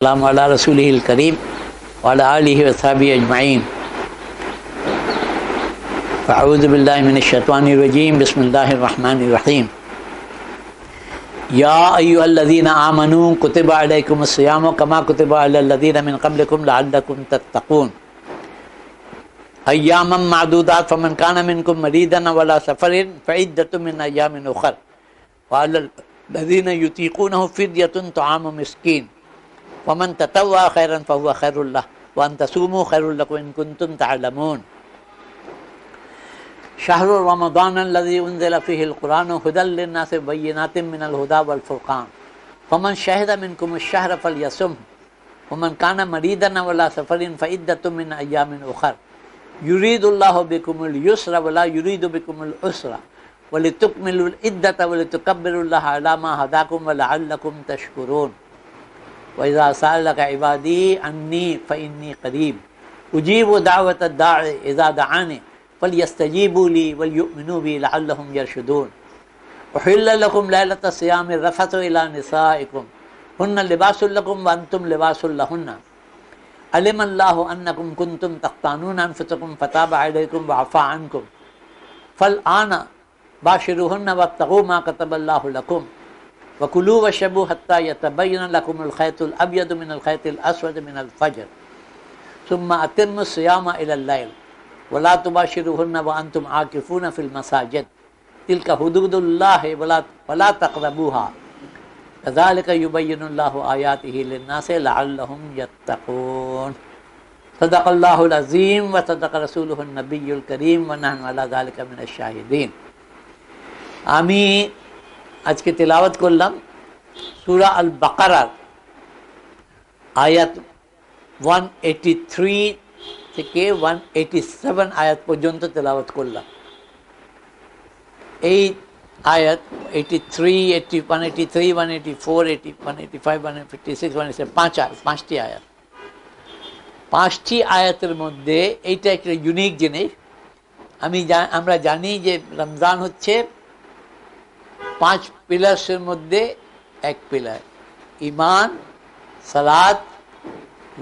السلام علی رسولہ الکریم وعلی آلہ وصحبہ اجمعین. اعوذ باللہ من الشیطان الرجیم. بسم اللہ الرحمن الرحیم. یا ایھا الذین آمنوا کتب علیکم الصیام کما کتب علی الذین من قبلکم لعلکم تتقون. ایاما معدودات فمن کان منکم مریضا وعلی سفر فعدۃ من ایام اخر وعلی الذین یطیقونہ فدیۃ طعام مسکین ومن تطوع خیرا فهو خیر لہ وان تصوموا خیر لکم ان کنتم تعلمون. شہر رمضان الذی انزل فیہ القرآن ھدی للناس بینات من الھدی والفرقان فمن شہد منکم الشہر فلیصمہ ومن کان مریضا وعلی سفر فعدۃ من ایام اخر یرید اللہ بکم اليسر ولا یرید بکم العسر ولتکملوا العدۃ ولتکبروا اللہ علی ما ھداکم ولعلکم تشکرون. وَإِذَا سَأَلَكَ عِبَادِي عَنِّي فَإِنِّي قَرِيبٌ أُجِيبُ دَعْوَةَ الدَّاعِ إِذَا دَعَانِ فَلْيَسْتَجِيبُوا لِي وَلْيُؤْمِنُوا بِي لَعَلَّهُمْ يَرْشُدُونَ. أُحِلَّ لَكُمْ لَيْلَةَ الصِّيَامِ الرَّفَثُ إِلَىٰ نِسَائِكُمْ هُنَّ لِبَاسٌ لَكُمْ وَأَنتُمْ لِبَاسٌ لَهُنَّ عَلِمَ اللَّهُ أَنَّكُمْ كُنتُمْ تَخْتَانُونَ أَنفُسَكُمْ فَتَابَ عَلَيْكُمْ وَعَفَا عَنكُمْ فَالْآنَ بَاشِرُوهُنَّ وَابْتَغُوا مَا كَتَبَ اللَّهُ لَكُمْ وَكُلُوا وَاشْرَبُوا حَتَّى يَتَبَيَّنَ لَكُمُ الْخَيْطُ الْأَبْيَضُ مِنَ الْخَيْطِ الْأَسْوَدِ مِنَ الْفَجْرِ ثُمَّ أَتِمُّوا الصِّيَامَ إِلَى اللَّيْلِ وَلَا تُبَاشِرُوهُنَّ وَأَنْتُمْ عَاكِفُونَ فِي الْمَسَاجِدِ تِلْكَ حُدُودُ اللَّهِ وَلَا تَقْرَبُوهَا كَذَلِكَ يُبَيِّنُ اللَّهُ آيَاتِهِ لِلنَّاسِ لَعَلَّهُمْ يَتَّقُونَ. صدق اللہ العظیم وصدق رسولہ النبی الکریم ونحن علی ذلک من الشاہدین. আমি আজকে তেলাওয়াত করলাম সূরা আল বাকারার আয়াত 183 থেকে 187 আয়াত পর্যন্ত তেলাওয়াত করলাম. এই আয়াত 83, 183, 184, 185, 156, 187 পাঁচটি আয়াত. পাঁচটি আয়াতের মধ্যে এইটা একটা ইউনিক জিনিস. আমরা জানি যে রমজান হচ্ছে 5 পিলার্সের মধ্যে এক পিলার, ইমান, সালাত,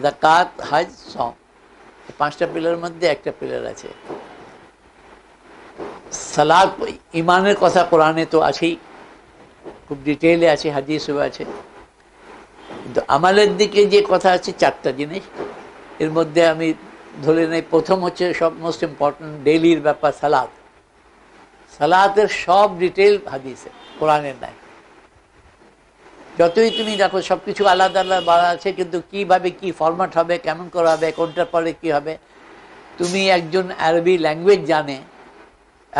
যাকাত, হজ, সওম. এই 5টা পিলারের মধ্যে একটা পিলার আছে সালাত. ইমানের কথা কোরআনে তো আছেই, খুব ডিটেইলে আছে, হাদিসও আছে. কিন্তু আমলের দিকে যে কথা আছে 4টা জিনিস. এর মধ্যে আমি ধরে নেই প্রথম হচ্ছে সব মোস্ট ইম্পর্টেন্ট ডেইলির ব্যাপার সালাত. সালাতের সব ডিটেইল হাদিসে, কোরআনের নাই. যতই তুমি দেখো সব কিছু আলাদা আলাদা বলা আছে, কিন্তু কিভাবে কি ফরম্যাট হবে, কেমন করা হবে, কোনটার পরে কি হবে. তুমি একজন আরবি ল্যাঙ্গুয়েজ জানে,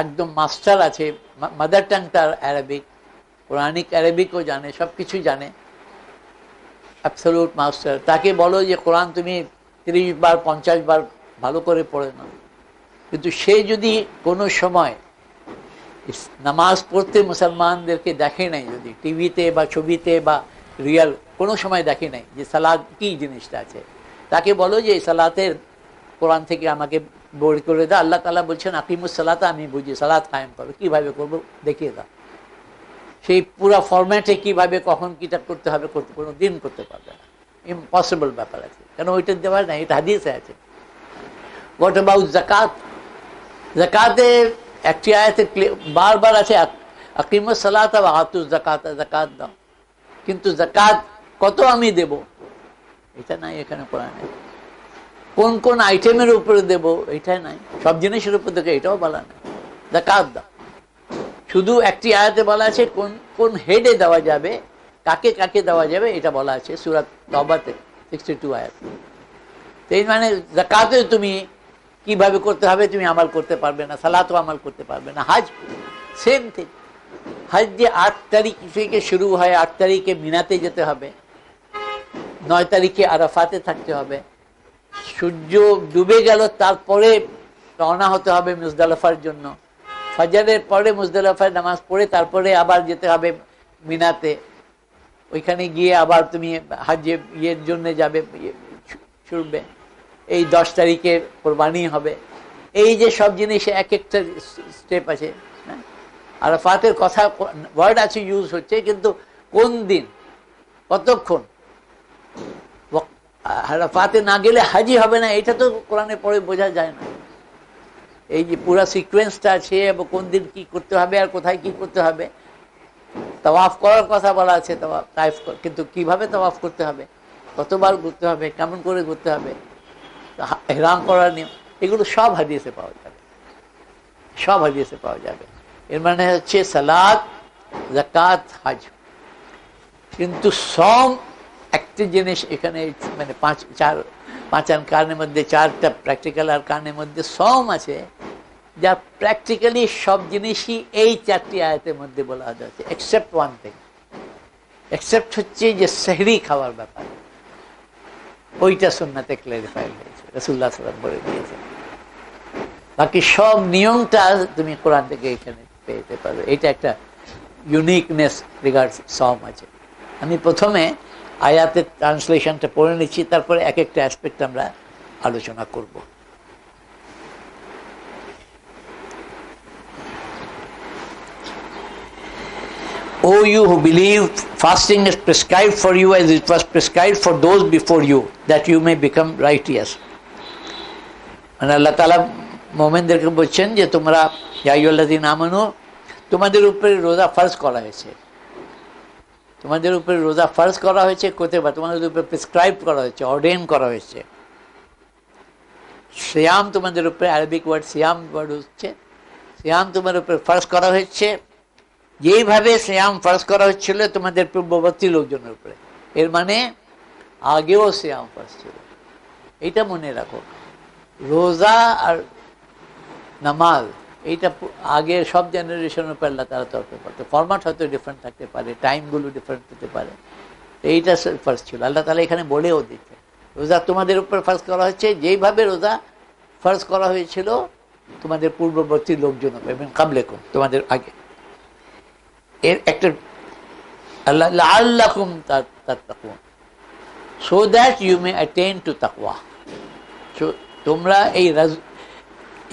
একদম মাস্টার আছে, মাদার টাং তার অ্যারাবিক, কোরআনিক অ্যারাবিকও জানে, সব কিছুই জানে, অ্যাবসলিউট মাস্টার. তাকে বলো যে কোরআন তুমি 30 বার 50 বার ভালো করে পড়ে নাও, কিন্তু সে যদি কোনো সময় নামাজ পড়তে মুসলমানদেরকে দেখে নাই, যদি টিভিতে বা ছবিতে বা রিয়াল কোনো সময় দেখে নাই যে সালাত কী জিনিসটা আছে, তাকে বলো যে এই সালাতের কোরআন থেকে আমাকে বই করে দাও. আল্লাহ তাআলা বলছেন আকিমুস সালাতা, আমি বুঝি সালাত কায়েম করো, কীভাবে করবো দেখিয়ে দাও. সেই পুরো ফরম্যাটে কীভাবে কখন কীটা করতে হবে কোনো দিন করতে পারবে না, ইম্পসিবল ব্যাপার আছে, কেন ওইটা দেওয়ার নাই, এটা হাদিসে আছে. হোয়াট অ্যাবাউট যাকাত? যাকাতে একটি আয়াতে বারবার আছে আকিমুস সালাতা ওয়া আতুজ যাকাতা, যাকাত দাও, কিন্তু যাকাত কত আমি দেব এটা নাই এখানে কোরআনে. কোন কোন আইটেমের উপরে দেব এটাই নাই, সব জিনিসের উপর দেখে এটাও বলা নাই. যাকাত দাও শুধু একটি আয়াতে বলা আছে, কোন কোন হেডে দেওয়া যাবে, কাকে কাকে দেওয়া যাবে এটা বলা আছে সূরা তাওবাতে 62 আয়াত. এই মানে যাকাতে তুমি কিভাবে করতে হবে তুমি আমাল করতে পারবে না, সালাতও আমাল করতে পারবে না. হজ সেম থিং. হজ যে 8 তারিখ থেকে শুরু হয়, 8 তারিখে মিনাতে যেতে হবে, 9 তারিখে আরাফাতে থাকতে হবে, সূর্য ডুবে গেল তারপরে রওনা হতে হবে মুজদালিফার জন্য, ফজরের পরে মুজদালিফায় নামাজ পড়ে তারপরে আবার যেতে হবে মিনাতে, ওইখানে গিয়ে আবার তুমি হজে ইয়ের জন্য যাবে, ছুটবে. এই 10 তারিখে কোরবানি হবে. এই যে সব জিনিস এক একটা স্টেপ আছে. আরাফাতের কথা ওয়ার্ড আছে, ইউজ হচ্ছে, কিন্তু কোন দিন কতক্ষণ আরাফাতে না গেলে হাজি হবে না, এটা তো কোরআনে পড়ে বোঝা যায় না। এই যে পুরো সিকোয়েন্সটা আছে এবং কোন দিন কি করতে হবে আর কোথায় কি করতে হবে। তাওয়াফ করার কথা বলা আছে, তাওয়াফ, কিন্তু কিভাবে তাওয়াফ করতে হবে, কতবার ঘুরতে হবে, কেমন করে ঘুরতে হবে, ইহরাম করার নিয়ম, এগুলো সব হাদিসে পাওয়া যাবে, সব হাদিসে পাওয়া যাবে। এর মানে হচ্ছে সালাত, যাকাত, হজ। কিন্তু সম একটা জিনিস এখানে, মানে পাঁচ আরকানের মধ্যে চারটা প্র্যাকটিক্যাল আরকানের মধ্যে সম আছে, যা প্র্যাকটিক্যালি সব জিনিসই এই চারটি আয়াতের মধ্যে বলা হয়েছে, এক্সেপ্ট ওয়ান থিং, এক্সেপ্ট হচ্ছে যে সেহরি খাওয়ার ব্যাপার, ওইটা সুন্নাতে ক্লারিফাই হয়েছে, রাসূলুল্লাহ সাল্লাল্লাহু আলাইহি ওয়াসাল্লাম বলে দিয়েছেন। বাকি সব নিয়মটা তুমি কোরআন থেকে এখানে পেতে পারবে। এটা একটা ইউনিকনেস রিগার্ডস সম আছে। আমি প্রথমে আয়াতের ট্রান্সলেশনটা পড়ে নিচ্ছি, তারপরে এক একটা অ্যাসপেক্ট আমরা আলোচনা করব। O you who believe, fasting is prescribed for you as it was prescribed for those before you, that you may become righteous. মানে আল্লাহ তাআলা মুমিনদেরকে বলছেন যে তোমরা, ইয়া আইয়ুহাল্লাযীনা আমানু, তোমাদের উপরে রোজা ফরজ করা হয়েছে, তোমাদের উপরে রোজা ফরজ করা হয়েছে, কোথায় তোমাদের উপরে প্রেসক্রাইব করা হয়েছে, অর্ডেন করা হয়েছে। সিয়াম তোমাদের উপরে, আরবিক ওয়ার্ড সিয়াম ওয়ার্ড হচ্ছে, সিয়াম তোমাদের উপরে ফরজ করা হয়েছে যেইভাবে সিয়াম ফরজ করা হচ্ছিল তোমাদের পূর্ববর্তী লোকজনের উপরে। এর মানে আগেও সিয়াম ফরজ ছিল, এইটা মনে রাখো। রোজা আর নামাজ এইটা আগের সব জেনারেশনের উপর আল্লাহ তাআলা তরফে করতে, ফরম্যাট হয়তো ডিফারেন্ট থাকতে পারে, টাইমগুলো ডিফারেন্ট হতে পারে, এইটা ফার্স্ট ছিল। আল্লাহ তাআলা এখানে বলেও দিচ্ছে রোজা তোমাদের উপর ফার্জ করা হচ্ছে যেইভাবে রোজা ফার্জ করা হয়েছিল তোমাদের পূর্ববর্তী লোকজন এবং কাবলেকুম, তোমাদের আগে। এর একটা আল্লাহ লাআল্লাকুম তাত্তাকুন, so that you may attain to তাকওয়া, তোমরা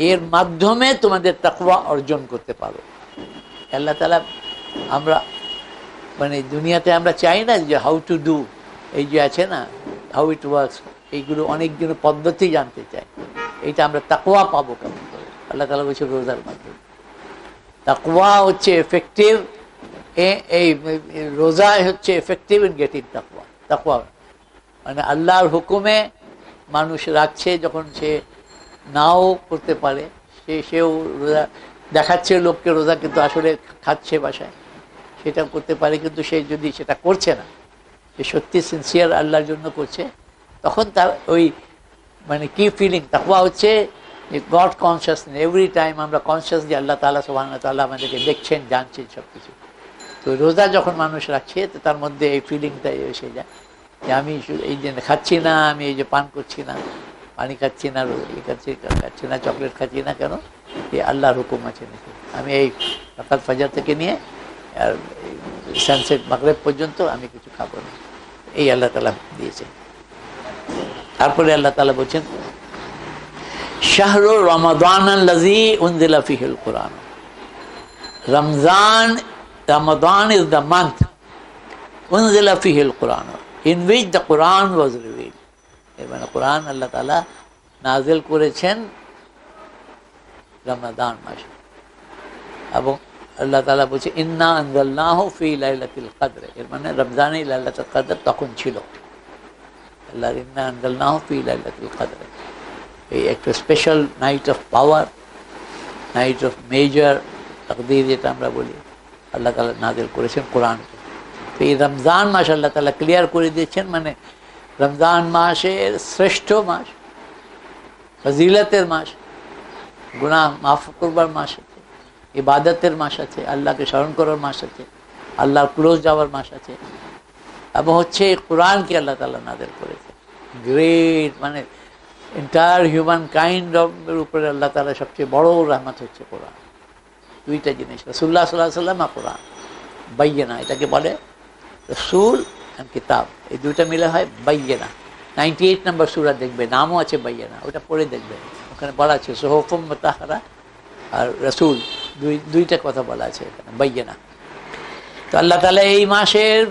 এর মাধ্যমে তোমাদের তাকওয়া অর্জন করতে পারো। আল্লাহ তাআলা, আমরা মানে দুনিয়াতে আমরা চাই না যে হাউ টু ডু, এই যে আছে না হাউ ইট ওয়ার্কস, এইগুলো অনেকজন পদ্ধতি জানতে চাই। এইটা আমরা তাকওয়া পাবো কেমন করে? আল্লাহ তাআলা বলছে রোজার মাধ্যমে। তাকওয়া হচ্ছে এফেক্টিভ, এই রোজা হচ্ছে এফেক্টিভ ইন গেটিং তাকওয়া। তাকওয়া মানে আল্লাহর হুকুমে মানুষ রাখছে, যখন সে নাও করতে পারে, সেও রোজা দেখাচ্ছে লোককে রোজা, কিন্তু আসলে খাচ্ছে বাসায়, সেটা করতে পারে, কিন্তু সে যদি সেটা করছে না, সে সত্যি সিনসিয়ার আল্লাহর জন্য করছে, তখন তার ওই মানে কি ফিলিং, তাকওয়া হচ্ছে যে গড কনসিয়াসনেস, এভরি টাইম আমরা কনসিয়াস যে আল্লাহ তাআলা সুবহানাহু ওয়া তাআলা আমাদেরকে দেখছেন, জানছেন সব কিছু। তো রোজা যখন মানুষ রাখছে, তো তার মধ্যে এই ফিলিংটা এসে যায় যে আমি এই যে খাচ্ছি না, আমি এই যে পান করছি না, পানি খাচ্ছি না, খাচ্ছি না, চকলেট খাচ্ছি না, কেন? এই আল্লাহর হুকুম আছে নাকি, আমি এই সকাল ফাজার থেকে নিয়ে আর সানসেট মাগরিব পর্যন্ত আমি কিছু খাবো না, এই আল্লাহ তাআলা দিয়েছেন। তারপরে আল্লাহ তাআলা বলছেন শাহরু রমাদানাল্লাযী উনজিলা ফীহিল কুরআন, Ramadan is the month unzila fihi al-Quran, in which the Quran was revealed. এর মানে কোরআন আল্লাহ তাআলা নাজিল করেছেন রমাদান মাসে, এবং আল্লাহ তাআলা বলছে ইন্না আনজালনাহু ফি লাইলাতিল কদর, এর মানে রমজানে লাইলাতুল কদর তখন ছিল। আল্লাহ ইন্না আনজালনাহু ফি লাইলাতিল কদর, এই একটা special night of power, night of major তাকদীর যেটা আমরা বলি, আল্লাহ তাআলা নাজিল করেছেন কোরআনকে। তো এই রমজান মাস আল্লাহ তাআলা ক্লিয়ার করে দিয়েছেন, মানে রমজান মাসের শ্রেষ্ঠ মাস, ফজিলতের মাস, গুনাহ মাফ করবার মাস আছে, ইবাদতের মাস আছে, আল্লাহকে স্মরণ করার মাস আছে, আল্লাহর ক্লোজ যাওয়ার মাস আছে, এবং হচ্ছে কোরআনকে আল্লাহ তাআলা নাজিল করেছে। গ্রেট, মানে এন্টায়ার হিউম্যান কাইন্ডের উপরে আল্লাহ তাআলা সবচেয়ে বড় রহমত হচ্ছে কোরআন। দুইটা জিনিস, রাসূলুল্লাহ সাল্লাল্লাহু আলাইহি ওয়াসাল্লাম আর কোরআন, বাইয়িনা, এটাকে বলে রসুল আর কিতাব, এই দুইটা মিলে হয় বাইয়িনা। 98 নম্বর সূরা দেখবে, নামও আছে বাইয়িনা, ওটা পড়ে দেখবে, ওখানে বলা আছে সুহুফুম মুতাহহারা আর রসুল, দুইটা কথা বলা আছে এখানে, বাইয়িনা। তো আল্লাহ তাআলা এই মাসের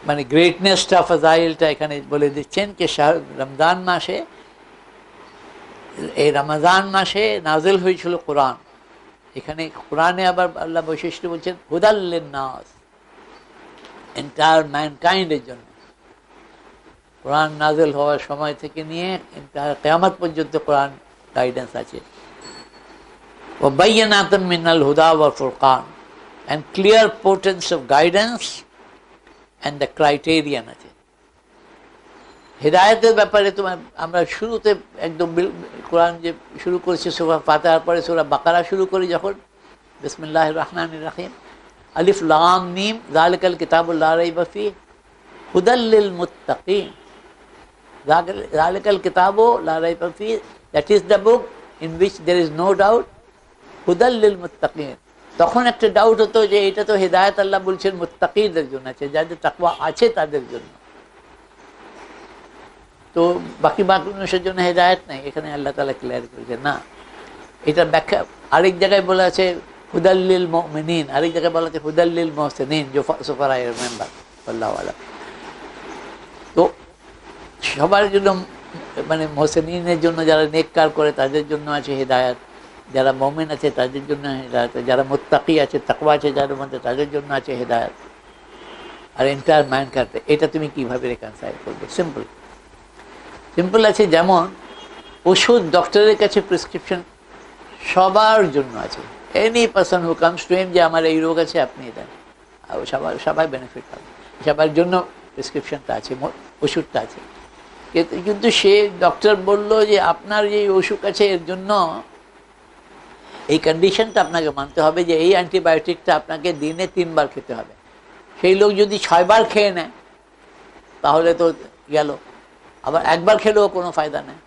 মানে গ্রেটনেসটা ফাজাইলটা এখানে বলে দিচ্ছেন যে রমজান মাসে, এই রমজান মাসে নাজিল হয়েছিল কোরআন। এখানে কোরআনে আবার আল্লাহ বৈশিষ্ট্য বলছেন হুদাল লিন্নাস, এন্টায়ার ম্যানকাইন্ডের জন্য। কোরআন নাজিল হওয়ার সময় থেকে নিয়ে এন্টায়ার কিয়ামত পর্যন্ত কোরআন গাইডেন্স আছে। ওয়া বাইয়িনাতুম মিনাল হুদা ওয়াল Furqan, and clear portents of guidance and the criterion আছে। হেদায়েতের ব্যাপারে তোমার আমরা শুরুতে একদম কোরআন যে শুরু করেছি সূরা ফাতিহার পরে সূরা বাকারা শুরু করি যখন, বিসমিল্লাহির রহমানির রহিম, আলিফ লাম মিম যালিকাল কিতাবু লা রাইবা ফীহি হুদাল লিল মুত্তাকিন, যালিকাল কিতাবু লা রাইবা ফীহি, that is the book in which there is no doubt, হুদাল লিল মুত্তাকিন। তখন একটা ডাউট হতো যে এটা তো হেদায়েত আল্লাহ বলছেন মুত্তাকিদের জন্য আছে, যাদের তাকওয়া আছে তাদের জন্য, তো বাকি মানুষের জন্য হেদায়েত নাই। এখানে আল্লাহ তাআলা ক্লিয়ার করেছেন না, এটা ব্যাখ্যা আরেক জায়গায় বলা আছে হুদাল্লিল মুমিনিন, আরেক জায়গায় বলা আছে হুদাল্লিল মুহসিনিন, সুফারা আই রিমেম্বার, আল্লাহু আলাম। তো সবার জন্য মানে মুহসিনিনের জন্য, যারা নেককার করে তাদের জন্য আছে হেদায়েত, যারা মুমিন আছে তাদের জন্য হেদায়েত, যারা মুত্তাকি আছে তাকওয়া আছে যাদের মধ্যে তাদের জন্য আছে হেদায়েত। আর এন্টায়ার ম্যানকাইন্ড, এটা তুমি কিভাবে রিকনসাইল করবে? সিম্পল সিম্পল আছে। যেমন ওষুধ ডক্টরের কাছে প্রেসক্রিপশন সবার জন্য আছে, any person who comes to him যে আমার এই রোগ আছে আপনি দেন, সবাই বেনিফিট পাবে, সবার জন্য প্রেসক্রিপশনটা আছে, ওষুধটা আছে। কিন্তু সে ডক্টর বলল যে আপনার যে অসুখ আছে এর জন্য এই কন্ডিশনটা আপনাকে মানতে হবে যে এই অ্যান্টিবায়োটিকটা আপনাকে দিনে 3 বার খেতে হবে। সেই লোক যদি 6 বার খেয়ে নেয় তাহলে তো গেল, আবার একবার খেলেও কোনো ফায়দা নেই।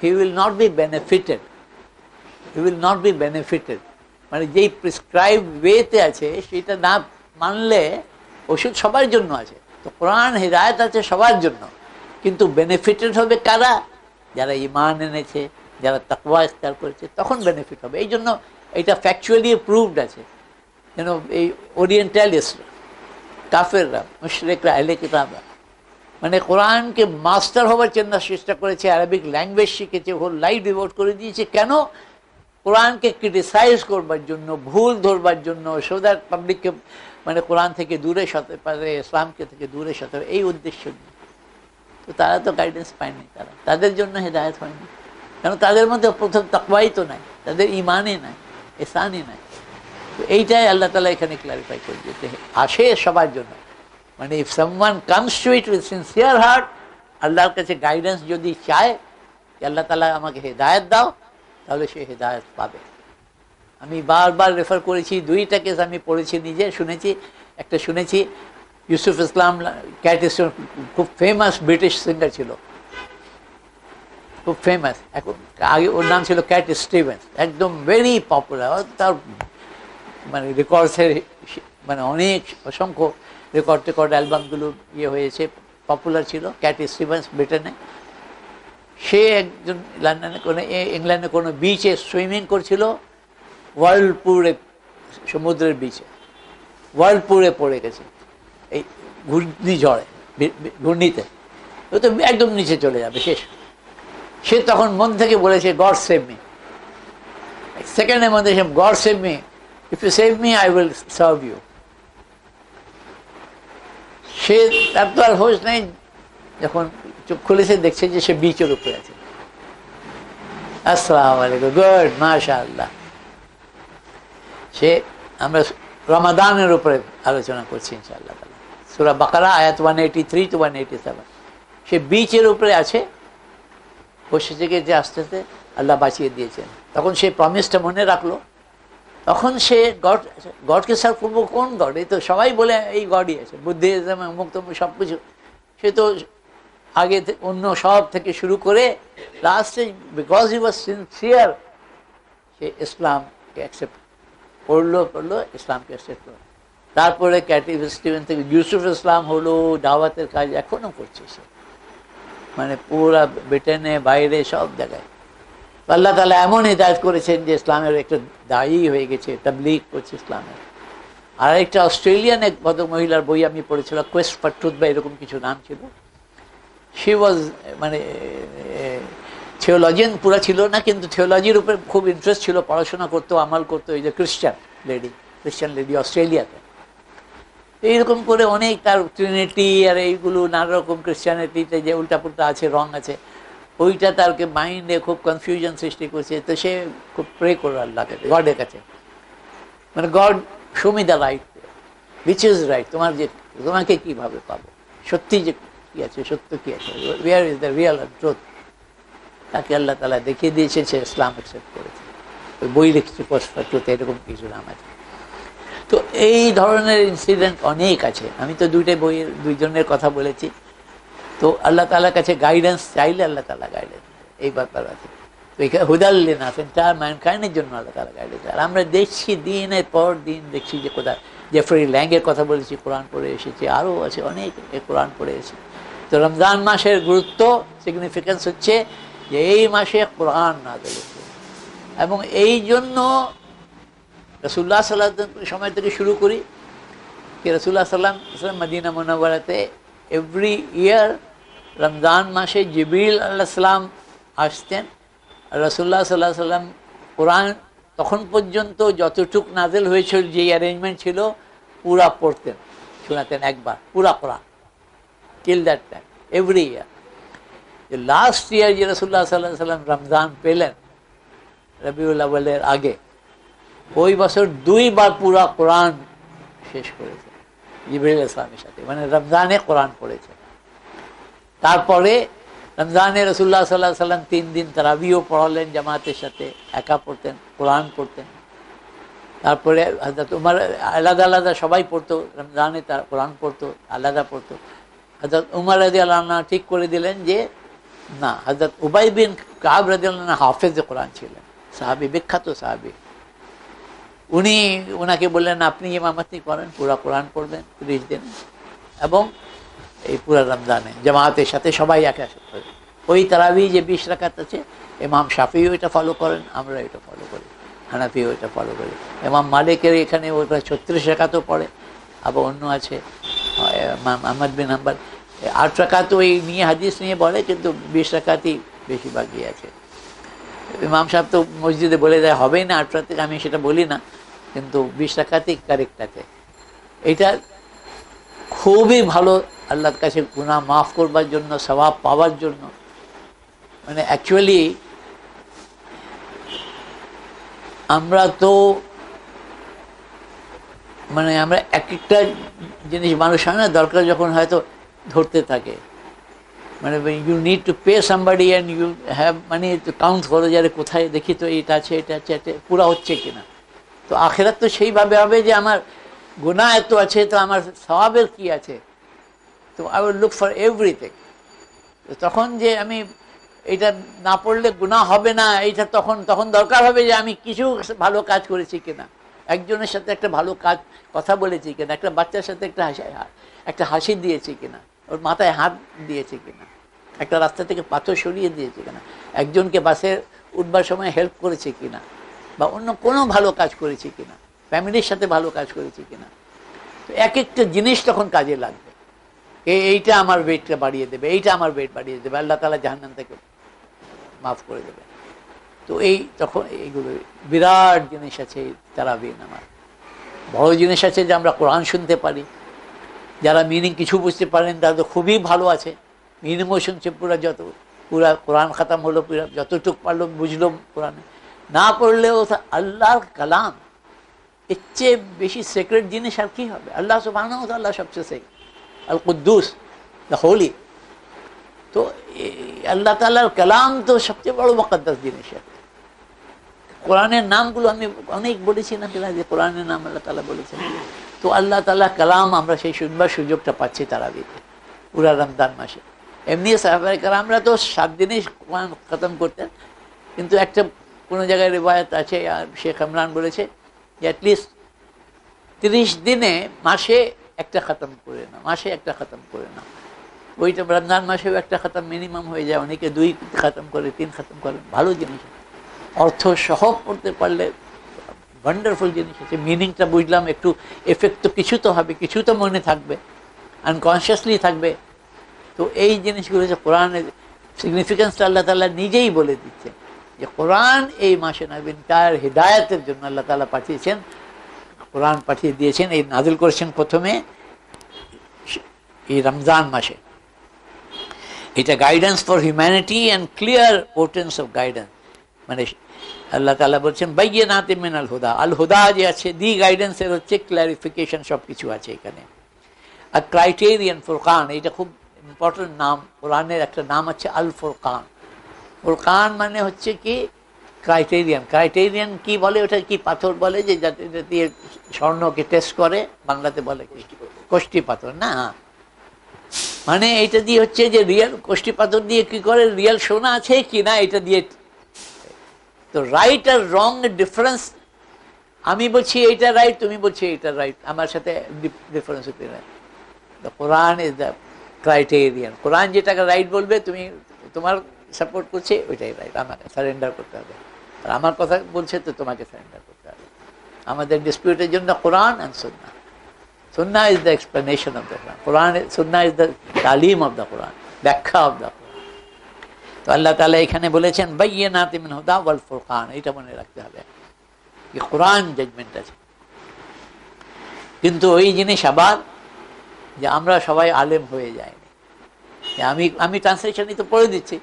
He will not be benefited, মানে যেই প্রেসক্রাইব ওয়েতে আছে সেটা না মানলে ওষুধ সবার জন্য আছে। তো কোরআন হিদায়াত আছে সবার জন্য, কিন্তু বেনিফিটেড হবে কারা? যারা ঈমান এনেছে, যারা তাকওয়া ইখতিয়ার করেছে, তখন বেনিফিট হবে। এই জন্য এটা ফ্যাকচুয়ালি প্রুভড আছে। যেন এই ওরিয়েন্টালিস্টরা, কাফেররা, মুশরিকরা, আহলে কিতাবরা মানে কোরআনকে মাস্টার হওয়ার চেষ্টা করেছে, আরবিক ল্যাঙ্গুয়েজ শিখেছে, হোল লাইফ ডিভোট করে দিয়েছে। কেন? কোরআনকে ক্রিটিসাইজ করবার জন্য, ভুল ধরবার জন্য, সো দ্যাট পাবলিককে মানে কোরআন থেকে দূরে সরাতে পারে, ইসলামকে থেকে দূরে সরাতে পারে, এই উদ্দেশ্য নিয়ে। তো তারা তো গাইডেন্স পায়নি, তাদের জন্য হেদায়েত হয়নি। কেন? তাদের মধ্যে প্রথম তাকওয়াই তো নাই, তাদের ঈমানই নাই, ইহসানই নাই। তো এইটাই আল্লাহ তাআলা এখানে ক্লারিফাই করে দিতে আসে সবার জন্য। মানে if someone comes to it with sincere heart, আল্লাহর কাছে গাইডেন্স যদি চায় যে আল্লাহ তাআলা আমাকে হেদায়েত দাও, তাহলে সে হেদায়েত পাবে। আমি বারবার রেফার করেছি, 2টা কেস আমি পড়েছি, নিজে শুনেছি। একটা শুনেছি ইউসুফ ইসলাম ক্যাট স্টিভেন্স, খুব ফেমাস ব্রিটিশ সিঙ্গার ছিল, খুব ফেমাস। এখন আগে ওর নাম ছিল ক্যাট স্টিভেন্স, একদম ভেরি পপুলার। তার মানে রেকর্ডসের মানে অনেক অসংখ্য রেকর্ড অ্যালবামগুলো হয়েছে, পপুলার ছিল ক্যাট স্টিভেন্স ব্রিটেনে। সে একজন ইংল্যান্ডে কোনো বিচে সুইমিং করছিল, ওয়ার্ল্ডপুরে, সমুদ্রের বিচে ওয়ার্ল্ডপুরে পড়ে গেছে এই ঘূর্ণিঝড়ে, ঘূর্ণিতে। ও তো একদম নিচে চলে যাবে, শেষ। সে তখন মন থেকে বলেছে গড সেভ মি। সেকেন্ডের মধ্যে সে God save me, if you save me I will serve you. সে তার তো আর হোশ নেই, যখন চোখ খুলেছে দেখছে যে সে বিচের উপরে আছে। আসসালামু আলাইকুম, গুড, মাশাআল্লাহ। সে আমরা রমাদানের উপরে আলোচনা করছি ইনশাআল্লাহ তাআলা, সূরা বাকারা আয়াত 183 to 187। সে বিচের উপরে আছে, বসে থেকে যে আস্তে আস্তে আল্লাহ বাঁচিয়ে দিয়েছেন। তখন সে প্রমিসটা মনে রাখলো। তখন সে গডকে সার্ভ করবো, কোন গড? এই তো সবাই বলে এই গডই আছে, বুদ্ধিজম, অমুক তমুক সব কিছু। সে তো আগে অন্য সব থেকে শুরু করে লাস্টে বিকজ হি ওয়াজ সিনসিয়ার, সে ইসলামকে অ্যাকসেপ্ট পড়লো, ইসলামকে অ্যাকসেপ্ট করলো। তারপরে ক্যাট স্টিভেন্স থেকে ইউসুফ ইসলাম হলো, দাওয়াতের কাজ এখনও করছে সে, মানে পুরা ব্রিটেনে, বাইরে, সব জায়গায়। আল্লাহ তাআলা এমন হিদায়াত করেছেন যে ইসলামের একটা দায়ী হয়ে গেছে, তাবলীগ করছে ইসলামের। আর একটা অস্ট্রেলিয়ান এক ভদ্র মহিলার বই আমি পড়েছিলাম, কোয়েস্ট ফর ট্রুথ বা এরকম কিছু নাম ছিল। শি ওয়াজ মানে থিওলজিয়ান পুরা ছিল না, কিন্তু থিওলজির উপর খুব ইন্টারেস্ট ছিল, পড়াশোনা করতো, আমাল করতো। এই যে খ্রিস্টান লেডি অস্ট্রেলিয়াতে। এইরকম করে অনেক তার ট্রিনিটি আর এইগুলো নানা রকম ক্রিশ্চিয়ানিটিতে যে উল্টাপুল্টা আছে, রং আছে, ওইটা তারকে মাইন্ডে খুব কনফিউশন সৃষ্টি করছে। তো সে খুব প্রে করো আল্লাহকে, গডের কাছে, মানে god show me the right, which is right, তোমাকে কিভাবে পাবো, সত্যি যে কি আছে, সত্য কি আছে, where is the real truth. তাকে আল্লাহ তাআলা দেখিয়ে দিয়েছে, সে ইসলাম অ্যাকসেপ্ট করেছে। ওই বই লিখছে ট্রুথ, এরকম কিছু নাম আছে। তো এই ধরনের ইনসিডেন্ট অনেক আছে। আমি তো দুইজনের কথা বলেছি। তো আল্লাহ তাআলার কাছে গাইডেন্স চাইলে আল্লাহ তাআলা গাইডেন্স, এই ব্যাপার আছে। তো এখানে হুদাল্লিন আছেন, তার ম্যানকাইন্ডের জন্য আল্লাহ তাআলা গাইডেন্স। আর আমরা দেখছি দিনের পর দিন দেখছি যে কোথায় জেফ্রি ল্যাংয়ের কথা বলেছি, কোরআন পড়ে এসেছি, আরও আছে অনেক কোরআন পড়ে এসেছি। তো রমজান মাসের গুরুত্ব, সিগনিফিকেন্স হচ্ছে যে এই মাসে কোরআন নাযিল হচ্ছে, এবং এই জন্য রাসূলুল্লাহ সাল্লাল্লাহু আলাইহি ওয়াসাল্লাম সময় থেকে শুরু করি কি রাসূলুল্লাহ সাল্লাল্লাহু আলাইহি ওয়াসাল্লাম মদিনা মুনাওয়ারাতে এভরি ইয়ার রমজান মাসে জিবরিল আলাইহিস সালাম আসতেন। রাসূলুল্লাহ সাল্লাল্লাহু আলাইহি ওয়াসাল্লাম কোরআন তখন পর্যন্ত যতটুক নাজিল হয়েছিল, যে অ্যারেঞ্জমেন্ট ছিল, পুরা পড়তেন, শোনাতেন একবার পুরা Quran, till that time every year. Last year যে রাসূলুল্লাহ সাল্লাল্লাহু আলাইহি ওয়াসাল্লাম রমজান পেলেন রবিউল আউয়ালের আগে, ওই বছর 2 বার পুরা কোরআন শেষ করেছে জিবরিল আলাইহিস সালামের সাথে, মানে রমজানে কোরআন পড়েছে। তারপরে রমজানে রাসূলুল্লাহ সাল্লাল্লাহু আলাইহি ওয়াসাল্লাম 3 দিন তারাবিও পড়ালেন জামাতের সাথে, একা পড়তেন, কোরআন পড়তেন। তারপরে হযরত উমর আলাদা আলাদা সবাই পড়তো, রমজানে তার কোরআন পড়তো, আলাদা পড়তো। হযরত উমর রাদিয়াল্লাহু আনহু ঠিক করে দিলেন যে না, হযরত উবাই বিন কাব রাদিয়াল্লাহু আনহু হাফেজে কোরআন ছিলেন, সাহাবী, বিখ্যাত সাহাবী। ওনাকে বললেন আপনি ইমামতি করেন, পুরা কোরআন পড়বেন 30 দিন, এবং এই পুরা রমজানে জামাতের সাথে সবাই একা করে। ওই তারাবি যে 20 রাকাত আছে, ইমাম শাফিও এটা ফলো করেন, আমরা এটা ফলো করি, হানাফিও এটা ফলো করি। ইমাম মালিকের এখানে ওটা 36 রাকাতও পড়ে, আবার অন্য আছে ইমাম আহমদ বিন হাম্বল 8 রাকাত ওই নিয়ে হাদিস নিয়ে বলে, কিন্তু 20 রাকাতই বেশিরভাগই আছে। ইমাম সাহেব তো মসজিদে বলে দেয় হবেই না 8 রাকাত, আমি সেটা বলি না, কিন্তু 20 রাকাতই কারেক্ট আছে। এটা খুবই ভালো আল্লাহর কাছে গুনাহ মাফ করবার জন্য, সওয়াব পাওয়ার জন্য। মানে অ্যাকচুয়ালি আমরা তো মানে আমরা এক একটা জিনিস মানুষ হয় না, দরকার যখন হয়তো ধরতে থাকে, মানে you need to pay somebody and you have মানে কাউন্ট করো যারে কোথায় দেখি তো এটা আছে, এটা আছে, এটা পুরা হচ্ছে কিনা। তো আখিরাত তো সেইভাবে হবে যে আমার গুনাহ এত আছে, তো আমার সওয়াবের কি আছে। তো I will look for everything. তখন যে আমি এটা না পড়লে গুনাহ হবে না, এইটা তখন দরকার হবে যে আমি কিছু ভালো কাজ করেছি কিনা, একজনের সাথে একটা ভালো কাজ কথা বলেছি কিনা, একটা বাচ্চার সাথে একটা হাসি দিয়েছি কিনা, ওর মাথায় হাত দিয়েছি কিনা, একটা রাস্তা থেকে পাথর সরিয়ে দিয়েছি কিনা, একজনকে বাসে উঠবার সময় হেল্প করেছি কিনা, বা অন্য কোনো ভালো কাজ করেছি কিনা, ফ্যামিলির সাথে ভালো কাজ করেছি কিনা। তো এক একটা জিনিস তখন কাজে লাগবে। এইটা আমার ওয়েটটা বাড়িয়ে দেবে, এইটা আমার ওয়েট বাড়িয়ে দেবে, আল্লাহ তাআলা জাহান্নাম থেকে মাফ করে দেবে। তো তখন এইগুলো বিরাট জিনিস আছে। তারাবি নামাজ বড় জিনিস আছে যে আমরা কোরআন শুনতে পারি। যারা মিনিং কিছু বুঝতে পারেন তারা তো খুবই ভালো আছে, মিনিংও শুনছে, পুরা কোরআন খাতাম হলো, পুরা যতটুক পারলো বুঝলো কোরআনে। না পড়লেও আল্লাহর কালাম, এর চেয়ে বেশি সিক্রেট জিনিস আর কি হবে। আল্লাহ সুবহানাহু ওয়া তাআলা সবচেয়ে সেক্রেট, আল কুদ্দুস, দ্য হোলি। তো আল্লাহ তাআলার কালাম তো সবচেয়ে বড় মুকদ্দাস জিনিস। কোরআনের নামগুলো আমি অনেক বলেছি না যে কোরআনের নাম আল্লাহ তাআলা বলেছেন। তো আল্লাহ তাআলা কালাম আমরা সেই শুনবার সুযোগটা পাচ্ছি তারাবিতে, পুরা রমজান মাসে। এমনি সাহাবায়ে কেরামরা তো 7 দিনেই কোরআন খতম করতেন, কিন্তু একটা কোনো জায়গায় রিওয়ায়াত আছে, শেখ ইমরান বলেছে যে অ্যাটলিস্ট 30 দিনে মাসে একটা খতম করে না, মাসে একটা খতম করে না। ওইটা রমজান মাসেও একটা খতম মিনিমাম হয়ে যায়, অনেকে 2 খতম করে, 3 খতম করেন, ভালো জিনিস। অর্থ সহ পড়তে পারলে ওয়ান্ডারফুল জিনিস আছে, মিনিংটা বুঝলাম, একটু এফেক্ট তো কিছু তো হবে, কিছু তো মনে থাকবে, আনকনসিয়াসলি থাকবে। তো এই জিনিসগুলো যে কোরআনের সিগনিফিকেন্সটা আল্লাহ তাআলা নিজেই বলে দিচ্ছে যে কোরআন এই মাসে নবীন তার হিদায়াতের জন্য আল্লাহ তাআলা পাঠিয়েছেন, কোরআন পাঠিয়ে দিয়েছেন, এই নাজিল করেছেন প্রথমে এই রমজান মাসে। এটা guidance for humanity and clear portents of guidance, মানে আল্লাহ তাআলা বলছেন বাইয়িনাতিন মিনাল হুদা, আল হুদা যে আছে দি গাইডেন্সের হচ্ছে ক্ল্যারিফিকেশন, সব কিছু আছে এখানে। আর ক্রাইটেরিয়ান, ফুরকান, এটা খুব ইম্পর্টেন্ট নাম, কোরআনের একটা নাম আছে আল ফুরকান। ফুরকান মানে হচ্ছে কি ক্রাইটেরিয়ান। ক্রাইটেরিয়ান কি বলে, ওটা কি পাথর বলে যে যাতে দিয়ে স্বর্ণকে টেস্ট করে, বাংলাতে বলে কি কষ্টি পাথর না, মানে এটা দিয়ে হচ্ছে যে রিয়েল কষ্টি পাথর দিয়ে কি করে রিয়েল সোনা আছে কি না এটা দিয়ে। তো রাইট আর রং ডিফারেন্স, আমি বলছি এইটা রাইট, তুমি বলছি এইটা রাইট, আমার সাথে ডিফারেন্স হতে না। The Quran is the criterion. Quran যেটাকে রাইট বলবে, তুমি তোমার সাপোর্ট করছে ওইটাই রাইট, আমাকে সারেন্ডার করতে হবে। আর আমার কথা বলছে তো তোমাকে সারেন্ডার করতে হবে। আমাদের ডিসপিউটের জন্য কোরআন অ্যান্ড সুন্নাহ। সুন্নাহ is the explanation of the Quran, Quran সুন্নাহ ইজ দ্য তালিম অফ দ্য কোরআন, ব্যাখ্যা অফ দ্য কোরআন। তো আল্লাহ তাআলা এখানে বলেছেন বাইয়িনাতিন মিনাল হুদা ওয়াল ফুরকান, এটা মনে রাখতে হবে যে কোরআন জাজমেন্ট আছে। কিন্তু ওই জিনিস আবার যে আমরা সবাই আলেম হয়ে যায়নি, আমি ট্রান্সলেশনই তো পড়ে দিচ্ছি,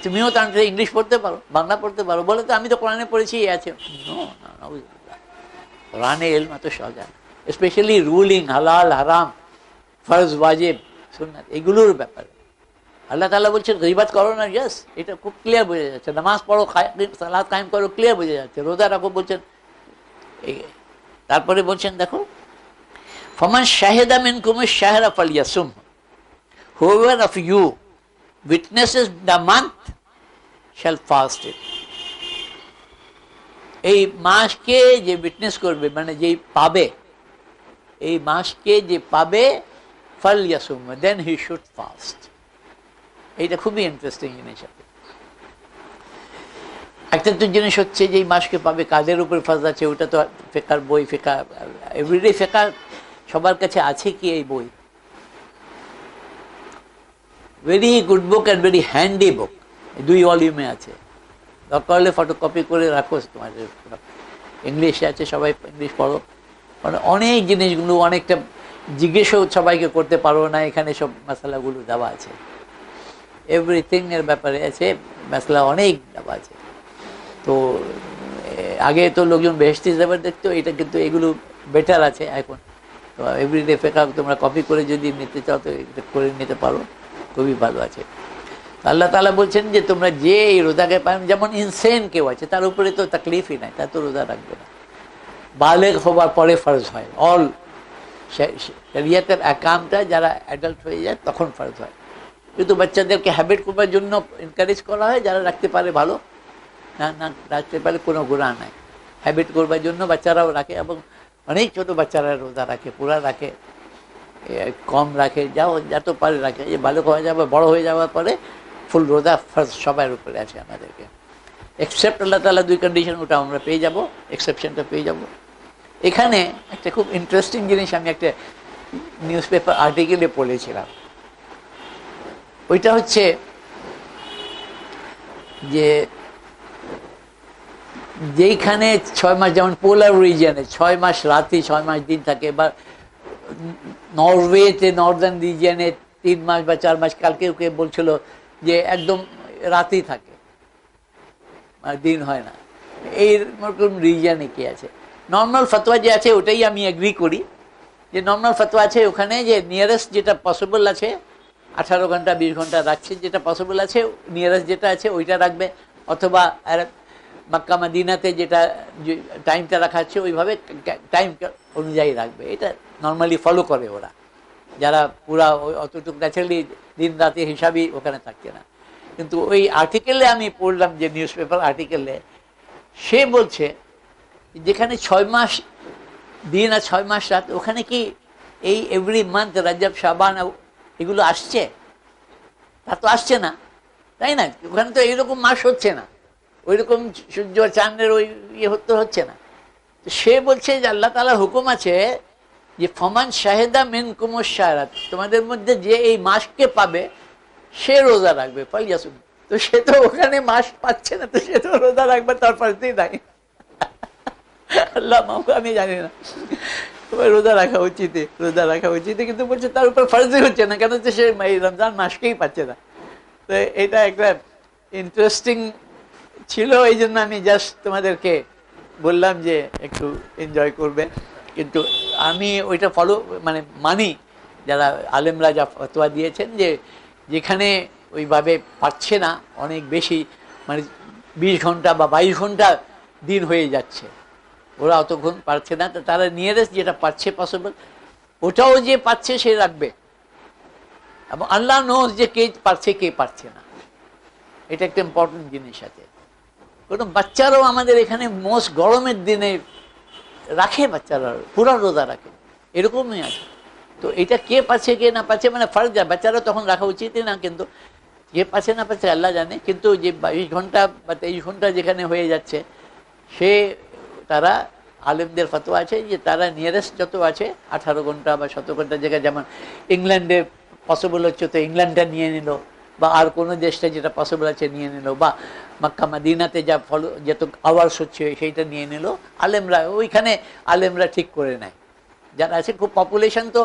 তুমিও ট্রান্সলেশন ইংলিশ পড়তে পারো, বাংলা পড়তে পারো, বলে তো আমি তো কোরআনে পড়েছি আছে। কোরআনে ইলম এত সহজ, স্পেশালি রুলিং, হালাল হারাম, ফরজ ওয়াজিব সুন্নাত, এগুলোর ব্যাপারে আল্লাহ তাআলা বলছেন গীবত করো না, ইয়েস, এটা খুব ক্লিয়ার বোঝা যাচ্ছে। নামাজ পড়ো, সালাত কায়েম করো, ক্লিয়ার বোঝা যাচ্ছে। রোজা রাখো বলছেন। তারপরে বলছেন দেখো, ফামান Shahida মিনকুমুশ Shahra ফালইয়াসুম, whoever of you witnesses the month shall fast it. এই মাসকে যে উইটনেস করবে, মানে যেই পাবে, এই মাসকে যে পাবে, ফালইয়াসুম, দেন হি শুড ফাস্ট। এইটা খুবই ইন্টারেস্টিং জিনিস। একটা তো জিনিস হচ্ছে যে এই মাসকে পাবে, কাদের উপর ফাজ আছে, ওটা তো ফেকার বই, ফেকা এভরিডে ফেকা সবার কাছে আছে কি এই বই? Very good book and very handy book, 2 ভলিউমে আছে। দরকার হলে ফটোকপি করে রাখো, তোমার ইংলিশে আছে, সবাই ইংলিশ পড়ো। মানে অনেক জিনিসগুলো, অনেকটা জিজ্ঞেসও সবাইকে করতে পারো না, এখানে সব মশলাগুলো দেওয়া আছে, এভরিথিং এর ব্যাপারে আছে মশলা, অনেক দেওয়া আছে। তো আগে তো লোকজন বেহেশতি যাবার দেখতো, এটা কিন্তু এগুলো বেটার আছে এখন। তো এভরিডে ফেকা তোমরা কপি করে যদি নিতে চাও তো এটা করে নিতে পারো, খুবই ভালো আছে। আল্লাহ তাআলা বলছেন যে তোমরা যে এই রোজাকে পান, যেমন ইনসেন কেউ আছে তার উপরে তো তাকলিফই নাই, তার তো রোজা রাখবে না। বালেগ হবার পরে ফরজ হয়, অল শরিয়তের আহকামটা যারা অ্যাডাল্ট হয়ে যায় তখন ফরজ হয়। কিন্তু বাচ্চাদেরকে হ্যাবিট করবার জন্য এনকারেজ করা হয়, যারা রাখতে পারে ভালো, না না রাখতে পারে কোনো গুনাহ নাই। হ্যাবিট করবার জন্য বাচ্চারাও রাখে, এবং অনেক ছোটো বাচ্চারা রোজা রাখে, পুরা রাখে, কম রাখে, যত পারে রাখে। যে বালক হয়ে যাবে, বড় হয়ে যাওয়ার পরে ফুল রোজা ফার্স্ট সবার উপরে আছে আমাদেরকে, এক্সেপ্ট আল্লাহ তাআলা 2 কন্ডিশন, ওটা আমরা পেয়ে যাব, এক্সেপশনটা পেয়ে যাব। এখানে একটা খুব ইন্টারেস্টিং জিনিস আমি একটা নিউজ পেপার আর্টিকেলে পড়েছিলাম। ওইটা হচ্ছে যে যেইখানে 6 মাস, যেমন পোলার রিজিয়নে 6 মাস রাত্রি 6 মাস দিন থাকে, বা নরওয়েতে নর্দার্ন রিজিয়নে 3 মাস বা 4 মাস, কালকে ওকে বলছিল যে একদম রাত্রি থাকে, মানে দিন হয় না। এইরকম রিজিয়নে কি আছে? নর্মাল ফতোয়া যে আছে ওটাই আমি এগ্রি করি, যে নর্মাল ফতোয়া আছে ওখানে যে নিয়ারেস্ট যেটা পসিবল আছে 18 ঘন্টা 20 ঘন্টা রাখছে, যেটা পসিবল আছে নিয়ারেস্ট যেটা আছে ওইটা রাখবে, অথবা মক্কা মদিনাতে যেটা টাইমটা রাখা আছে ওইভাবে টাইম অনুযায়ী রাখবে। এটা নর্মালি ফলো করে ওরা, যারা পুরা অতটুকু ন্যাচারালি দিন রাতে হিসাবই ওখানে থাকছে না। কিন্তু ওই আর্টিকেলে আমি পড়লাম, যে নিউজ পেপার আর্টিকেলে সে বলছে যেখানে 6 মাস দিন আর 6 মাস রাত, ওখানে কি এই এভরি মান্থ রজব শাবান এগুলো আসছে? তা তো আসছে না, তাই না? ওখানে তো এইরকম মাস হচ্ছে না, ওই রকম সূর্য চাঁদের ওই ইয়ে হচ্ছে না। সে বলছে যে আল্লাহ তাআলার হুকুম আছে যে ফমান শাহেদা মিনকুমুশ শাহরাত, তোমাদের মধ্যে যে এই মাসকে পাবে সে রোজা রাখবে, ফালিয়াসুম। তো সে তো ওখানে মাস পাচ্ছে না, তো সে তো রোজা রাখবে, তার পাশতেই নাই। আল্লাহ মাফ, আমি জানি না, তোমার রোজা রাখা উচিত, রোজা রাখা উচিত, কিন্তু বলছে তার উপর ফরজই হচ্ছে না, কেন হচ্ছে সে এই রমজান মাসকেই পাচ্ছে না। তো এটা একটা ইন্টারেস্টিং ছিল, এই জন্য আমি জাস্ট তোমাদেরকে বললাম যে একটু এনজয় করবে। কিন্তু আমি ওইটা ফলো মানি, যারা আলেমরা যা ফতোয়া দিয়েছেন যে যেখানে ওইভাবে পাচ্ছে না, অনেক বেশি 20 ঘন্টা বা 22 ঘন্টা দিন হয়ে যাচ্ছে, ওরা অতক্ষণ পারছে না, তো তারা নিয়ারেস্ট যেটা পাচ্ছে পসিবল, ওটাও যে পাচ্ছে সে রাখবে। এবং আল্লাহ নোজ যে কে পারছে কে পারছে না, এটা একটা ইম্পর্টেন্ট জিনিস আছে। কোনো বাচ্চারাও আমাদের এখানে মোস্ট গরমের দিনে রাখে, বাচ্চারা পুরা রোজা রাখে, এরকমই আছে। তো এটা কে পাচ্ছে কে না পাচ্ছে ফার্ক যায়, বাচ্চারা তখন রাখা উচিতই না, কিন্তু কে পাচ্ছে না পাচ্ছে আল্লাহ জানে। কিন্তু যে 22 ঘন্টা বা 23 ঘন্টা যেখানে হয়ে যাচ্ছে, সে তারা আলেমদের ফতোয়া আছে যে তারা নিয়ারেস্ট যত আছে 18 ঘন্টা বা 17 ঘন্টা জায়গায়, যেমন ইংল্যান্ডে পসিবল হচ্ছে তো ইংল্যান্ডটা নিয়ে নিল, বা আর কোনো দেশটা যেটা পসিবল আছে নিয়ে নিল, বা মক্কা মদিনাতে যা ফলো যত আওয়ার্স হচ্ছে সেইটা নিয়ে নিল। আলেমরা ওইখানে আলেমরা ঠিক করে নেয়, যারা আছে খুব পপুলেশন তো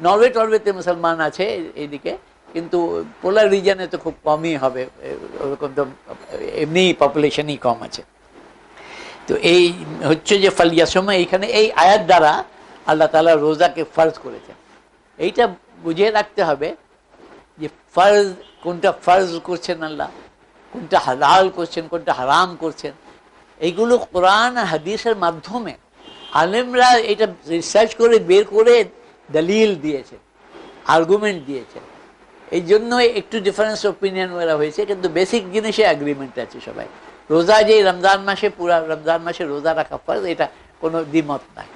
নরওয়েতে মুসলমান আছে এইদিকে, কিন্তু পোলার রিজনে তো খুব কমই হবে, ওরকম তো এমনি পপুলেশনই কম আছে। তো এই হচ্ছে যে ফালিয়াসমা, এইখানে এই আয়াত দ্বারা আল্লাহ তাআলা রোজাকে ফরজ করেছেন। এইটা বুঝে রাখতে হবে যে ফরজ কোনটা ফরজ করছেন আল্লাহ, কোনটা হালাল করছেন, কোনটা হারাম করছেন, এইগুলো কোরআন আর হাদিসের মাধ্যমে আলেমরা এটা রিসার্চ করে বের করে দলিল দিয়েছেন, আর্গুমেন্ট দিয়েছেন। এই জন্যই একটু ডিফারেন্স ওপিনিয়ন ওরা হয়েছে, কিন্তু বেসিক জিনিসে অ্যাগ্রিমেন্ট আছে সবাই। রোজা যে রমজান মাসে, পুরা রমজান মাসে রোজা রাখা ফরজ, এটা কোনো দ্বিমত নাই।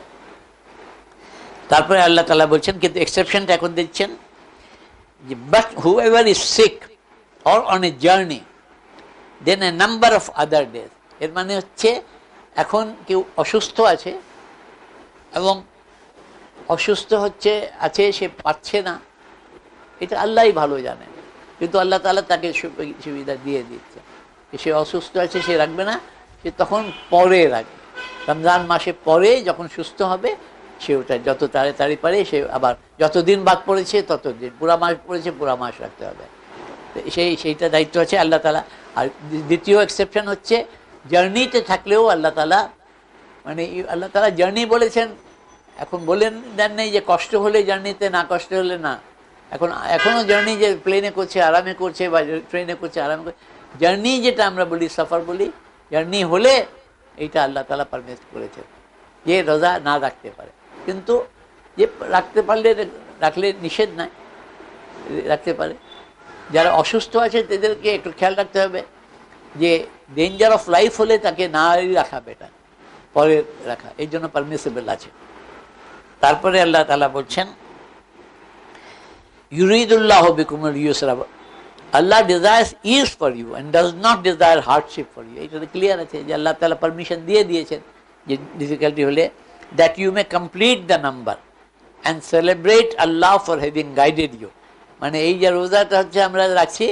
তারপরে আল্লাহ তাআলা বলছেন, কিন্তু এক্সেপশনটা এখন দিচ্ছেন যে but whoever is sick or on a journey then a number of other days. এর মানে হচ্ছে এখন কেউ অসুস্থ আছে, এবং অসুস্থ আছে সে পারছে না, এটা আল্লাহই ভালো জানেন, কিন্তু আল্লাহ তাআলা তাকে সুবিধা দিয়ে দিচ্ছে। সে অসুস্থ আছে, সে রাখবে না, সে তখন পরে রাখবে, রমজান মাসে পরে যখন সুস্থ হবে সে ওটা যত তাড়াতাড়ি পারে, সে আবার যতদিন বাদ পড়েছে ততদিন, পুরা মাস পড়েছে পুরা মাস রাখতে হবে। সেইটা দায়িত্ব আছে আল্লাহ তাআলা। আর দ্বিতীয় এক্সেপশন হচ্ছে জার্নিতে থাকলেও আল্লাহ তাআলা আল্লাহ তাআলা জার্নি বলেছেন, এখন বলেন দেন নেই যে কষ্ট হলে জার্নিতে, না কষ্ট হলে না। এখনো জার্নি যে প্লেনে করছে আরামে করছে, বা ট্রেনে করছে আরামে করছে, জার্নি যেটা আমরা বলি, সফর বলি, জার্নি হলে এইটা আল্লাহ তাআলা পারমিট করেছেন যে রোজা না রাখতে পারে। কিন্তু যে রাখতে পারলে, রাখলে নিষেধ নাই, রাখতে পারে। যারা অসুস্থ আছে তাদেরকে একটু খেয়াল রাখতে হবে যে ডেঞ্জার অফ লাইফ হলে তাকে না রাখা বেটার, পরে রাখা, এই জন্য পারমিসিবল আছে। তারপরে আল্লাহ তাআলা বলছেন, ইউরিদুল্লাহু বিকুমুল ইউসরা, Allah desires ease for you and does not desire hardship for you. এটা ক্লিয়ার আছে যে আল্লাহ তাআলা পারমিশন দিয়ে দিয়েছেন যে ডিফিকাল্টি হলে, that you may complete the number and celebrate Allah for having guided you. এই যে রোজাটা হচ্ছে আমরা রাখছি,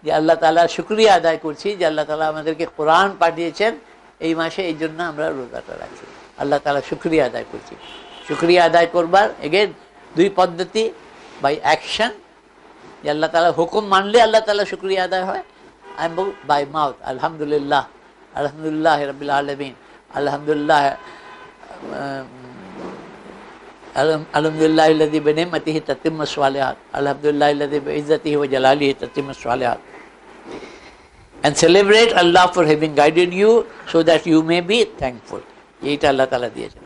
যে আল্লাহ তাআলার শুকরিয়া আদায় করছি যে আল্লাহ তাআলা আমাদেরকে কোরআন পাঠিয়েছেন এই মাসে, এই জন্য আমরা রোজাটা রাখছি, আল্লাহ তাআলা শুকরিয়া আদায় করছি। শুকরিয়া আদায় করবার এগেন দুই পদ্ধতি, বাই অ্যাকশন, যে আল্লাহ তাআলা হুকুম মানলে আল্লাহ তাআলা শুকরিয়া আদায় হয়, আর বাই মাউথ, আলহামদুলিল্লাহ, আলহামদুলিল্লাহ রাব্বিল আলামিন, আলহামদুলিল্লাহ, আলহামদুলিল্লাহিল্লাযী বিনি'মাতিহি তাতিম্মুস সালিহাত, আলহামদুলিল্লাহিল্লাযী বি'iজ্জাতিহি ওয়া জালালিহি তাতিম্মুস সালিহাত, and celebrate Allah for having guided you so that you may be thankful. এইটা আল্লাহ তাআলা দিয়েছেন।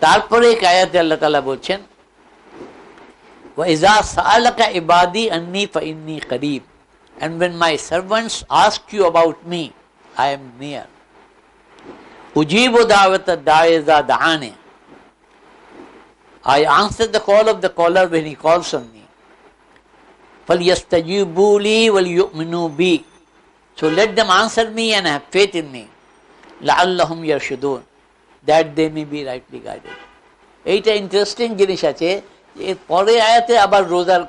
তারপরে এক আয়াতে আল্লাহ তাআলা বলছেন, ওয়া ইযা সাআলাকা ইবাদি আন্নী ফাইন্নী করিব, and when my servants ask you about me, I am near. উজিবু দাওয়াতা দাঈ ইযা দাআনি, I answer the call of the caller when he calls on me. فَلْيَسْتَجِيبُوا لِي وَلْيُؤْمِنُوا بِي, so let them answer me and have faith in me. لَعَلَّهُمْ يَرْشُدُونَ, that they may be rightly guided. এইটা interesting জিনিস আছে, এর পরে আয়াতে আবার রোজার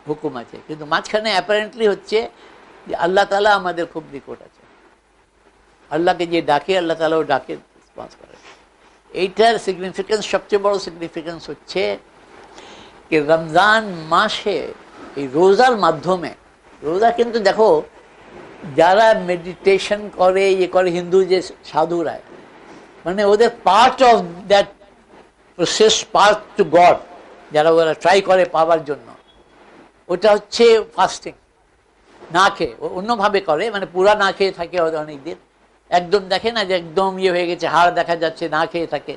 হুকুম আছে, কিন্তু মাঝখানে অ্যাপারেন্টলি হচ্ছে যে আল্লাহ তাআলা আমাদের খুব নিকট আছে, আল্লাহকে যে ডাকে আল্লাহ তাআলাও ডাকে, রেসপন্স করে। এইটার সিগনিফিকেন্স, সবচেয়ে বড় সিগনিফিকেন্স হচ্ছে কি রমজান মাসে এই রোজার মাধ্যমে, রোজা কিন্তু দেখো যারা মেডিটেশন করে ইয়ে করে হিন্দু যে সাধুরা, মানে ওদের part of that process, part two god, যারা ওরা ট্রাই করে পাওয়ার জন্য, ওটা হচ্ছে ফাস্টিং, না খেয়ে। অন্যভাবে করে, মানে পুরা না খেয়ে থাকে অনেক দিন, একদম দেখে না যে একদম ইয়ে হয়ে গেছে, হাড় দেখা যাচ্ছে, না খেয়ে থাকে।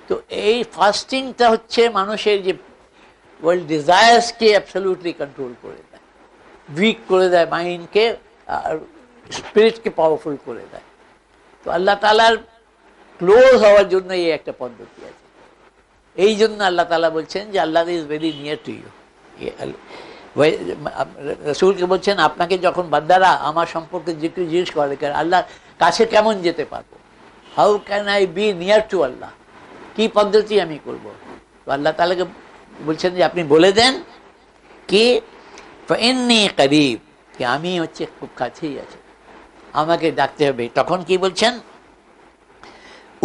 তো এই ফাস্টিংটা হচ্ছে মানুষের যে ওয়ার্ল্ড ডিজায়ার্সকে অ্যাবসলিউটলি কন্ট্রোল করে দেয়, উইক করে দেয় মাইন্ডকে, আর স্পিরিটকে পাওয়ারফুল করে দেয়। তো আল্লাহ তাআলার ক্লোজ হওয়ার জন্য এই একটা পদ্ধতি আছে। এই জন্য আল্লাহ তাআলা বলছেন যে Allah is very near to you. রাসূলকে বলছেন আপনাকে যখন বান্দারা আমার সম্পর্কে জিজ্ঞেস করে আল্লাহর কাছে কেমন যেতে পারবো, how can I be near to Allah, কি পদ্ধতি আমি করব, তো আল্লাহ তাআলাকে বলছেন যে আপনি বলে দেন কি ফাইন্নী করিব, কি আমি হচ্ছে খুব কাছেই আছি, আমাকে ডাকতে হবে। তখন কি বলছেন,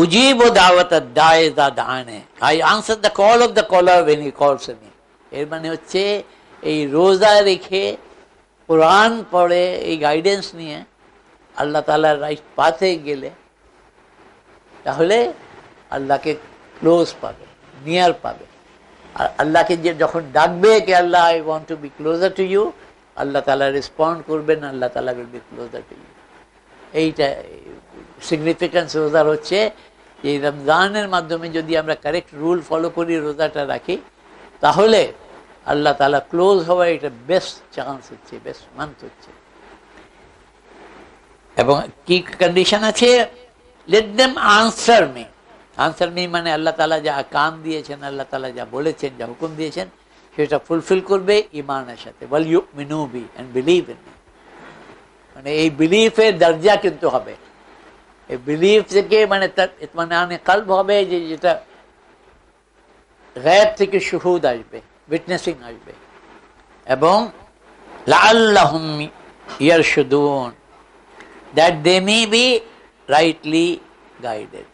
উজিবু দাওয়াতাদ দাঈ ইযা দাআনি, I answer the call of the caller when he calls me। এর মানে হচ্ছে এই রোজা রেখে, কোরআন পড়ে, এই গাইডেন্স নিয়ে আল্লাহ তাআলার রাইট পাথে গেলে তাহলে আল্লাহকে ক্লোজ পাবে, নিয়ার পাবে। আর আল্লাহকে যে যখন ডাকবে কি Allah I want to be closer to you, Allah তাআলা রেসপন্ড করবেন, আল্লাহ তাআলা will be closer to you. এইটা সিগনিফিকেন্স রোজার হচ্ছে। এই রমজানের মাধ্যমে যদি আমরা কারেক্ট রুল ফলো করি, রোজাটা রাখি, তাহলে আল্লাহ তাআলা ক্লোজ হওয়ার এটা বেস্ট চান্স হচ্ছে, বেস্ট মান্থ হচ্ছে। এবং কি কন্ডিশন আছে, let them answer me. Answer me মানে আল্লাহ তাআলা যা কাম দিয়েছেন, আল্লাহ তাআলা যা বলেছেন, যা হুকুম দিয়েছেন, সেটা ফুলফিল করবে ইমানের সাথে। ওয়াল ইউমিনু বি, এন্ড বিলিভ ইন মি। মানে এই বিলিফের দরজা কিন্তু হবে, এই বিলিফ থেকে মানে তার ইতমানানে কলব হবে, যে যেটা গায়ব থেকে শুহুদ আসবে, উইটনেসিং আসবে। এবং লাআল্লাহুম ইয়ারশুদুন, that they may be rightly guided.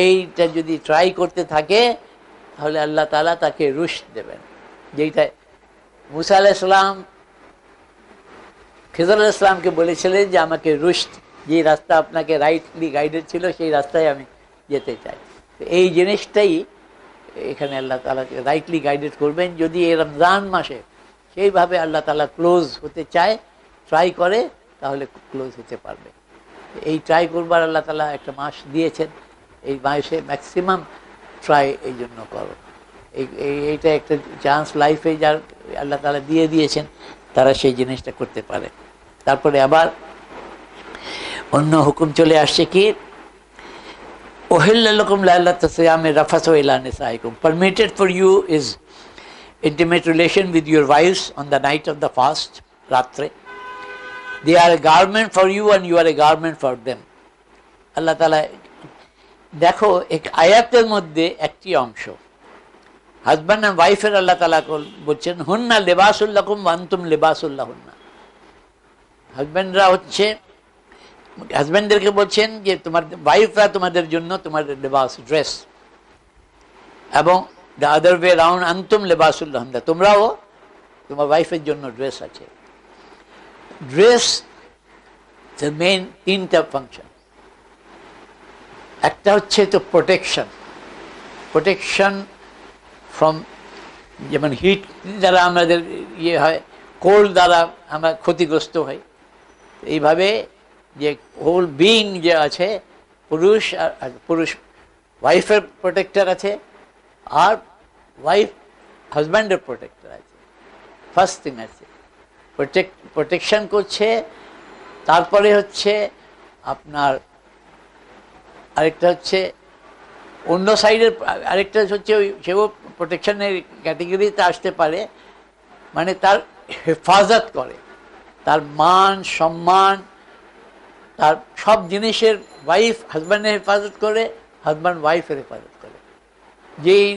এইটা যদি ট্রাই করতে থাকে তাহলে আল্লাহ তাআলা তাকে রুশদ দেবেন। যেটা মুসা আলাইহিস সালাম খিজর আলাইহিস সালামকে বলেছিলেন যে আমাকে রুশদ, যে রাস্তা আপনাকে রাইটলি গাইডেড ছিল সেই রাস্তায় আমি যেতে চাই। তো এই জিনিসটাই এখানে আল্লাহ তাআলাকে রাইটলি গাইডেড করবেন। যদি এই রমজান মাসে সেইভাবে আল্লাহ তাআলা ক্লোজ হতে চায়, ট্রাই করে, তাহলে ক্লোজ হতে পারবে। এই ট্রাই করবার আল্লাহ তাআলা একটা মাস দিয়েছেন, এই মাসে ম্যাক্সিমাম ট্রাই এই জন্য করো। এইটা একটা চান্স লাইফে যার আল্লাহ তাআলা দিয়ে দিয়েছেন, তারা সেই জিনিসটা করতে পারে। তারপরে আবার অন্য হুকুম চলে আসছে কি, ওহিল্লা লাকুম লাইলাতাস সিয়ামি রাফাসু ইলা নিসাইকুম, permitted for you is intimate relation with your wives on the night of the fast, রাত্রে। They are a garment for you and you are a garment for them. আল্লাহ তাআলা দেখো এক আয়াতের মধ্যে একটি অংশ হাজব্যান্ড এন্ড ওয়াইফের আল্লাহ তাআলা বলছেন হুন্না লিবাসুল লাকুম ওয়া আনতুম লিবাসুল লাহুন্না। হাজব্যান্ডরা হচ্ছে, হাজব্যান্ডদেরকে বলছেন যে তোমার ওয়াইফরা তোমাদের জন্য তোমার লিবাস, ড্রেস, এবং দ্য আদার ওয়ে রাউন্ড, আনতুম লিবাসুল লাহুন্না, তোমরাও তোমার ওয়াইফের জন্য ড্রেস আছে। ড্রেস মেইন তিনটা ফাংশন। একটা হচ্ছে তো প্রোটেকশন, প্রোটেকশন ফ্রম, যেমন হিট দ্বারা আমাদের ইয়ে হয়, কোল্ড দ্বারা আমরা ক্ষতিগ্রস্ত হই। এইভাবে যে হোল বিইং যে আছে, পুরুষ আর পুরুষ ওয়াইফের প্রোটেক্টর আছে, আর ওয়াইফ হাজব্যান্ডের প্রোটেক্টর আছে। ফার্স্ট থিং আছে প্রোটেকশন করছে। তারপরে হচ্ছে আপনার আরেকটা হচ্ছে অন্য সাইডের, আরেকটা হচ্ছে ওই সেও প্রোটেকশনের ক্যাটেগরিতে আসতে পারে, মানে তার হেফাজত করে, তার মান সম্মান তার সব জিনিসের ওয়াইফ হাজব্যান্ডের হেফাজত করে, হাজব্যান্ড ওয়াইফের হেফাজত করে। যেই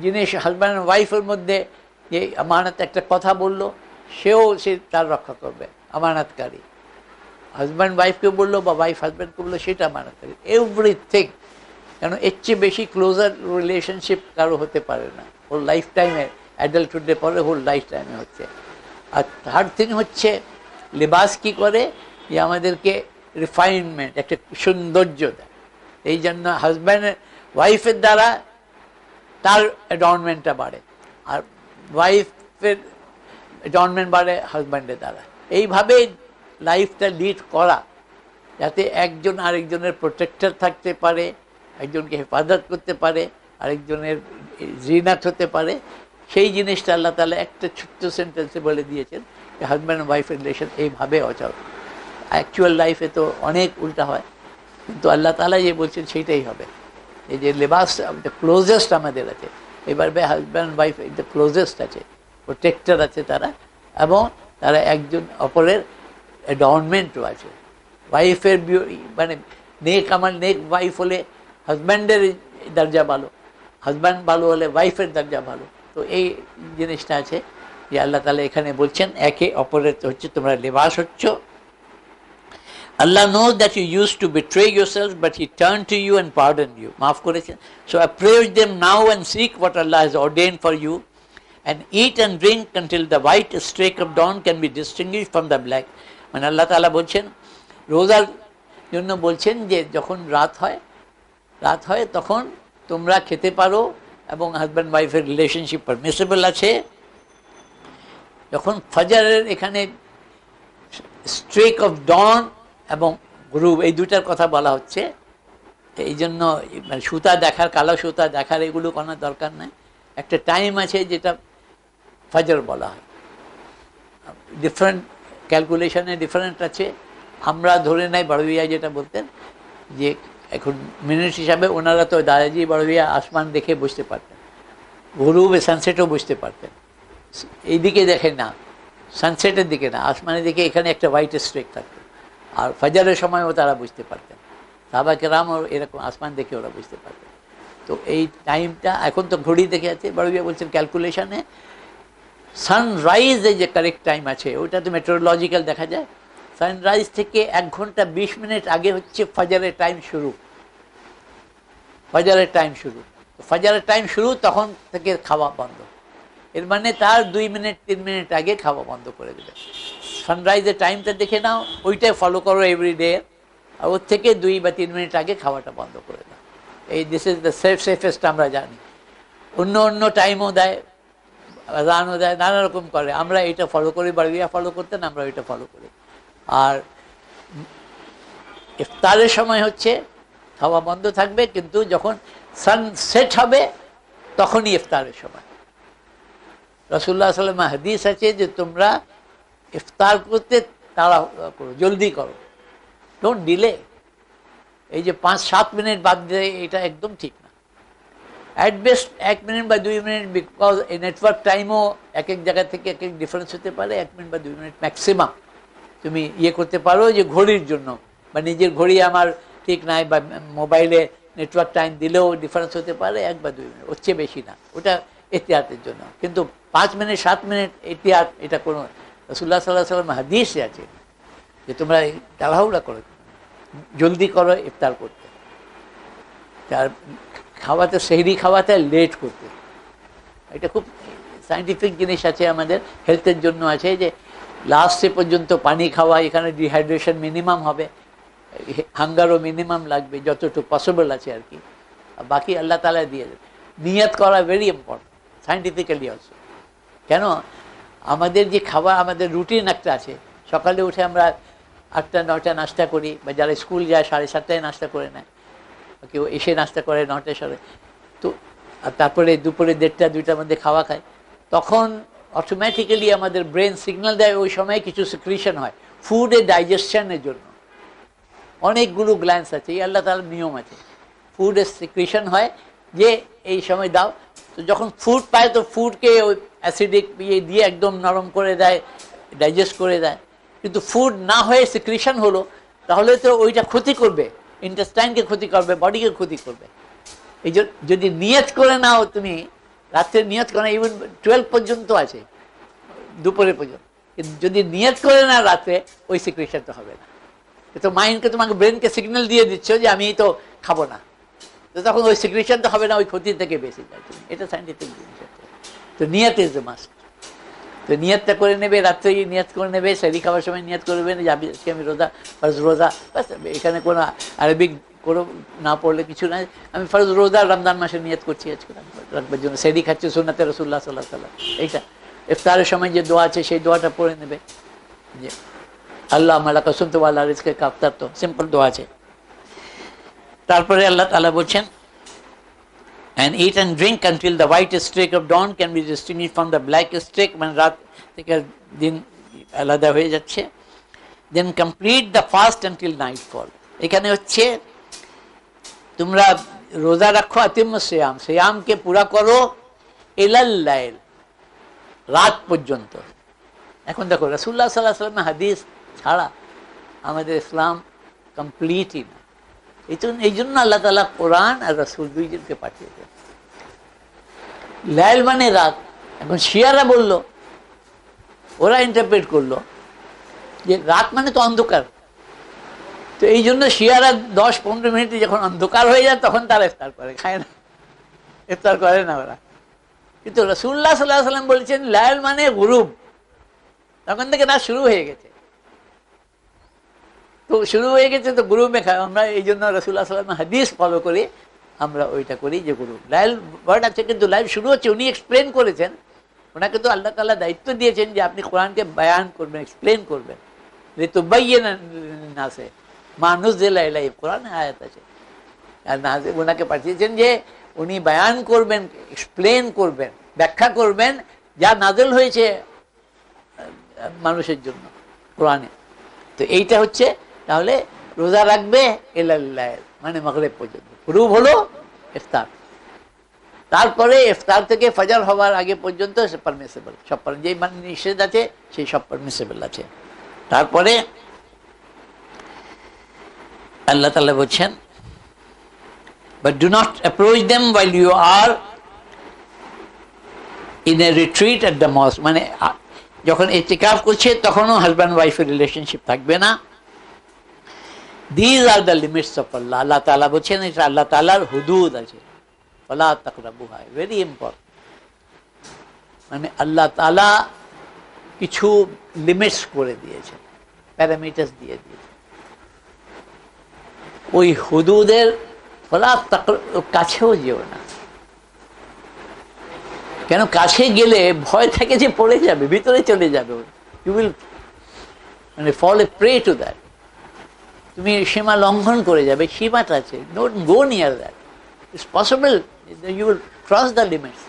জিনিস হাজব্যান্ড ওয়াইফের মধ্যে যে আমানত একটা কথা বললো, সে তার রক্ষা করবে, আমানতকারী। হাজব্যান্ড ওয়াইফকে বললো বা ওয়াইফ হাজব্যান্ডকে বললো, সেটা আমানতকারী। এভরিথিং। কেন এর চেয়ে বেশি ক্লোজার রিলেশনশিপ কারো হতে পারে না। ওর লাইফ টাইমে, অ্যাডাল্টহুডের পরে হোল লাইফ টাইমে হচ্ছে। আর থার্ড থিং হচ্ছে লেবাস কি করে, যে আমাদেরকে রিফাইনমেন্ট, একটা সৌন্দর্য দেয়। এই জন্য হাজব্যান্ডের ওয়াইফের দ্বারা তার অ্যাডর্নমেন্টটা বাড়ে, আর ওয়াইফের অ্যাডর্নমেন্ট বাড়ে হাজব্যান্ডের দ্বারা। এইভাবে লাইফটা লিড করা, যাতে একজন আরেকজনের প্রোটেক্টর থাকতে পারে, একজনকে হেফাজত করতে পারে, আরেকজনের জিনাত হতে পারে, সেই জিনিসটা আল্লাহ তাআলা একটা ছোট্ট সেন্টেন্সে বলে দিয়েছেন যে হাজব্যান্ড ওয়াইফের রিলেশন এইভাবে অচল। অ্যাকচুয়াল লাইফে তো অনেক উল্টা হয়, কিন্তু আল্লাহ তাআলা যে বলছেন সেইটাই হবে। এই যে লেবাস দ্য ক্লোজেস্ট আমাদের আছে, এভাবে হাজব্যান্ড ওয়াইফ দ্য ক্লোজেস্ট আছে, প্রোটেক্টর আছে তারা, এবং তারা একজন অপরের অ্যাডর্নমেন্টও আছে। ওয়াইফের মানে নেক ওয়াইফ হলে হাজব্যান্ডের দরজা ভালো, হাজব্যান্ড ভালো হলে ওয়াইফের দরজা ভালো। তো এই জিনিসটা আছে যে আল্লাহ তাআলা এখানে বলছেন একে অপরের হচ্ছে তোমরা লেবাস হচ্ছ। Allah knows that you used to betray yourselves, but He turned to you and pardoned you. মাফ করেছেন। So approach them now and seek what Allah has ordained for you, and eat and drink until the white streak of dawn can be distinguished from the black. মানে Allah তাআলা বলছেন, রোজার জন্য বলছেন যে যখন রাত হয় তখন তোমরা খেতে পারো, এবং হাজব্যান্ড ওয়াইফের রিলেশনশিপ পারমিসিবল আছে। যখন ফজরের এখানে স্ট্রিক অফ ডন এবং গ্রুপ, এই দুটার কথা বলা হচ্ছে। এই জন্য মানে সুতা দেখার, কালো সুতা দেখার এগুলো কোনো দরকার নাই। একটা টাইম আছে যেটা ফজর বলা হয়। ডিফারেন্ট ক্যালকুলেশনে ডিফারেন্ট আছে। আমরা ধরে নেই বড়ভিয়া যেটা বলতেন যে এখন মিনিট হিসাবে, ওনারা তো দাদাজি বড়ভিয়া আসমান দেখে বুঝতে পারতেন, গরুবে সানসেটও বুঝতে পারতেন। এই দিকে দেখে না, সানসেটের দিকে না, আসমানের দিকে এখানে একটা হোয়াইট স্ট্রিক থাকতো। আর ফজরের সময়ও তারা বুঝতে পারতেন, সাহাবা কেরামও এরকম আসমান দেখে ওরা বুঝতে পারতেন। তো এই টাইমটা এখন তো ঘড়ি দেখে আছে, বড়ভিয়া বলছেন ক্যালকুলেশনে সানরাইজে যে কারেক্ট টাইম আছে ওইটা তো মেট্রোলজিক্যাল দেখা যায়। সানরাইজ থেকে 1 ঘন্টা 20 মিনিট আগে হচ্ছে ফজরের টাইম শুরু। ফজরের টাইম শুরু, ফজরের টাইম শুরু, তখন থেকে খাওয়া বন্ধ। এর মানে তার 2 মিনিট 3 মিনিট আগে খাওয়া বন্ধ করে দেবে। সানরাইজের টাইমটা দেখে নাও, ওইটাই ফলো করো এভরিডে, আর ওর থেকে 2 বা 3 মিনিট আগে খাওয়াটা বন্ধ করে দাও। এই দিস ইজ দ্য সেফেস্ট আমরা জানি। অন্য টাইমও দেয়, আজানও দেয়, নানা রকম করে, আমরা এটা ফলো করি, বাড়িয়া ফলো করতেন, আমরা এটা ফলো করি। আর ইফতারের সময় হচ্ছে খাওয়া বন্ধ থাকবে, কিন্তু যখন সানসেট হবে তখনই ইফতারের সময়। রাসূলুল্লাহ সাল্লাল্লাহু আলাইহি ওয়াসাল্লাম হাদিস আছে যে তোমরা ইফতার করতে তাড়াহুড়ো করো, জলদি করো, ডোন্ট ডিলে। এই যে 5-7 মিনিট বাদ দিয়ে, এটা একদম ঠিক না। অ্যাট বেস্ট 1 মিনিট বা 2 মিনিট, বিকজ এই নেটওয়ার্ক টাইমও এক এক জায়গা থেকে এক এক ডিফারেন্স হতে পারে। 1 মিনিট বা 2 মিনিট ম্যাক্সিমাম তুমি করতে পারো, যে ঘড়ির জন্য বা নিজের ঘড়ি আমার ঠিক নাই, বা মোবাইলে নেটওয়ার্ক টাইম দিলেও ডিফারেন্স হতে পারে 1 বা 2 মিনিট, ওর চেয়ে বেশি না। ওটা এহতিয়াতের জন্য। কিন্তু 5 মিনিট 7 মিনিট এহতিয়াত, এটা কোনো রাসূলুল্লাহ সাল্লাল্লাহু আলাইহি ওয়াসাল্লাম হাদিসে আছে যে তোমরা তাড়াহুড়া করো, জলদি করো ইফতার করতে। তার খাওয়াতে, সেহরি খাওয়াতে লেট করতে, এটা খুব সায়েন্টিফিক জিনিস আছে, আমাদের হেলথের জন্য আছে, যে লাস্টে পর্যন্ত পানি খাওয়া। এখানে ডিহাইড্রেশন মিনিমাম হবে, হাঙ্গারও মিনিমাম লাগবে, যতটুকু পসিবল আছে আর কি। বাকি আল্লাহ তাআলা দিয়ে দেবে। নিয়ত করা ভেরি ইম্পর্টেন্ট সায়েন্টিফিক্যালি অলসো। কেন আমাদের যে খাওয়া, আমাদের রুটিন একটা আছে। সকালে উঠে আমরা 8টা-9টা নাস্তা করি, বা যারা স্কুল যায় 7:30টায় নাস্তা করে নেয়, কেউ এসে নাস্তা করে 9টার সময়। তো আর তারপরে দুপুরে 1:30-2টার মধ্যে খাওয়া খায়। তখন অটোমেটিক্যালি আমাদের ব্রেন সিগন্যাল দেয়, ওই সময় কিছু সিক্রিশন হয় ফুডের ডাইজেশনের জন্য। অনেকগুলো গ্ল্যান্স আছে, এই আল্লাহ তাআলার নিয়ম আছে, ফুডের সিক্রিশন হয় যে এই সময় দাও। তো যখন ফুড পায়, তো ফুডকে ওই অ্যাসিডিক দিয়ে একদম নরম করে দেয়, ডাইজেস্ট করে দেয়। কিন্তু ফুড না হয়ে সিক্রিশন হলো, তাহলে তো ওইটা ক্ষতি করবে, ইন্টেস্টাইনকে ক্ষতি করবে, বডিকে ক্ষতি করবে। এই যদি নিয়ত করে নাও তুমি, রাত্রে নিয়ত করে, ইভেন 12 পর্যন্ত আছে, দুপুরে পর্যন্ত, কিন্তু যদি নিয়ত করে না রাত্রে, ওই সিক্রেশনটা হবে না। তো মাইন্ডকে, তোমাকে ব্রেনকে সিগন্যাল দিয়ে দিচ্ছ যে আমি তো খাবো না, তো তখন ওই সিক্রেশনটা হবে না, ওই ক্ষতি থেকে বেশি যায়। এটা সাইন্টিফিক জিনিস। তো নিয়ত ইজ দ্য মাস্ট। তো নিয়তটা করে নেবে, রাত্রে নিয়ত করে নেবে, সেরি খাওয়ার সময় নিয়ত করবে যে আজকে আমি রোজা, ফরজ রোজা, বাস। এখানে কোনো আরবিক কোনো না পড়লে কিছু নাই, আমি ফরজ রোজা রমজান মাসে নিয়ত করছি আজকে রাখবার জন্য, সেরি খাচ্ছি সুন্নাতে রাসূলুল্লাহ সাল্লাল্লাহু আলাইহি ওয়াসাল্লাম। এইটা ইফতারের সময় যে দোয়া আছে সেই দোয়াটা পড়ে নেবে, যে আল্লাহ মালাকা সুনতু ওয়া আলা রিজকে কাফতার, তো সিম্পল দোয়া আছে। তারপরে আল্লাহ তাআলা বলছেন, and eat and drink until the white streak of dawn can be distinguished from the black streak, মানে রাত থেকে দিন আলাদা হয়ে যাচ্ছে। then complete the fast until nightfall। এখানে হচ্ছে তোমরা রোজা রাখো, আতিম্মু সিয়াম, সিয়ামকে পুরা করো, ইলাল লাইল, রাত পর্যন্ত। এখন দেখো রাসূলুল্লাহ সাল্লাল্লাহু আলাইহি ওয়াসাল্লাম হাদিস ছাড়া আমাদের ইসলাম কমপ্লিটই না। এই জন্য আল্লাহ তাআলা কোরআন আর রাসূল দুইজনকে পাঠিয়েছেন। লাইল মানে রাত। এখন শিয়ারা বলল, ওরা ইন্টারপ্রেট করলো যে রাত মানে তো অন্ধকার, তো এই জন্য শিয়ারা 10-15 মিনিটে যখন অন্ধকার হয়ে যায় তখন তারা ইফতার করে, খায় না, ইফতার করে না ওরা। কিন্তু রাসূলুল্লাহ সাল্লাল্লাহু আলাইহি ওয়াসাল্লাম বলেছেন লাইল মানে গুরুব, তখন থেকে রাত শুরু হয়ে গেছে। তো শুরু হয়ে গেছে, তো গুরুবে খায় আমরা, এই জন্য রাসূলুল্লাহ সাল্লাল্লাহু আলাইহি ওয়াসাল্লাম হাদিস ফলো করে আমরা ওইটা করি যে গুরুব। লাইল ওয়ার্ড আছে, কিন্তু লাইল শুরু হচ্ছে, উনি এক্সপ্লেন করেছেন, ওনাকে তো আল্লাহ তাআলা দায়িত্ব দিয়েছেন যে আপনি কোরআনকে বায়ান করবেন, এক্সপ্লেন করবেন, লিতুবায়্যিনা লিন-নাসি মা নুযিলা ইলাইহিম, কোরআনে আয়াত আছে। আর ওনাকে পাঠিয়েছেন যে উনি বায়ান করবেন, এক্সপ্লেন করবেন, ব্যাখ্যা করবেন যা নাযিল হয়েছে মানুষের জন্য কোরআনে। তো এইটা হচ্ছে, তাহলে রোজা রাখবে ইলাল লাইল মানে মাগরিব পর্যন্ত, গুরুব হলো ইফতার, তারপরে ইফতার থেকে ফজর হওয়ার আগে পর্যন্ত পারমিসিবল, সব যেই মানে নিষেধ আছে সেই সব পারমিসিবল আছে। তারপরে আল্লাহ তাআলা বলছেন, but do not approach them while you are in a retreat at the mosque, মানে যখন ইতিকাফ করছে তখনও হাজব্যান্ড ওয়াইফের রিলেশনশিপ থাকবে না। These are the limits of Allah। আল্লাহ তাআলা বলছেন এটা আল্লাহ তাআলার হুদুদ আছে, ফালা তাকরাবুহা, ভেরি ইম্পর্টেন্ট। মানে আল্লাহ তাআলা কিছু লিমিটস করে দিয়েছেন, প্যারামিটার্স দিয়ে দিয়েছেন, ওই হুদুদের ফালা কাছেও যেও না। কেন? কাছে গেলে ভয় থাকে যে পড়ে যাবে, ভিতরে চলে যাবে, ইউ উইল মানে fall a prey to that, তুমি সীমা লঙ্ঘন করে যাবে, সীমাটা আছে, don't go near that, it's possible you will cross the limits.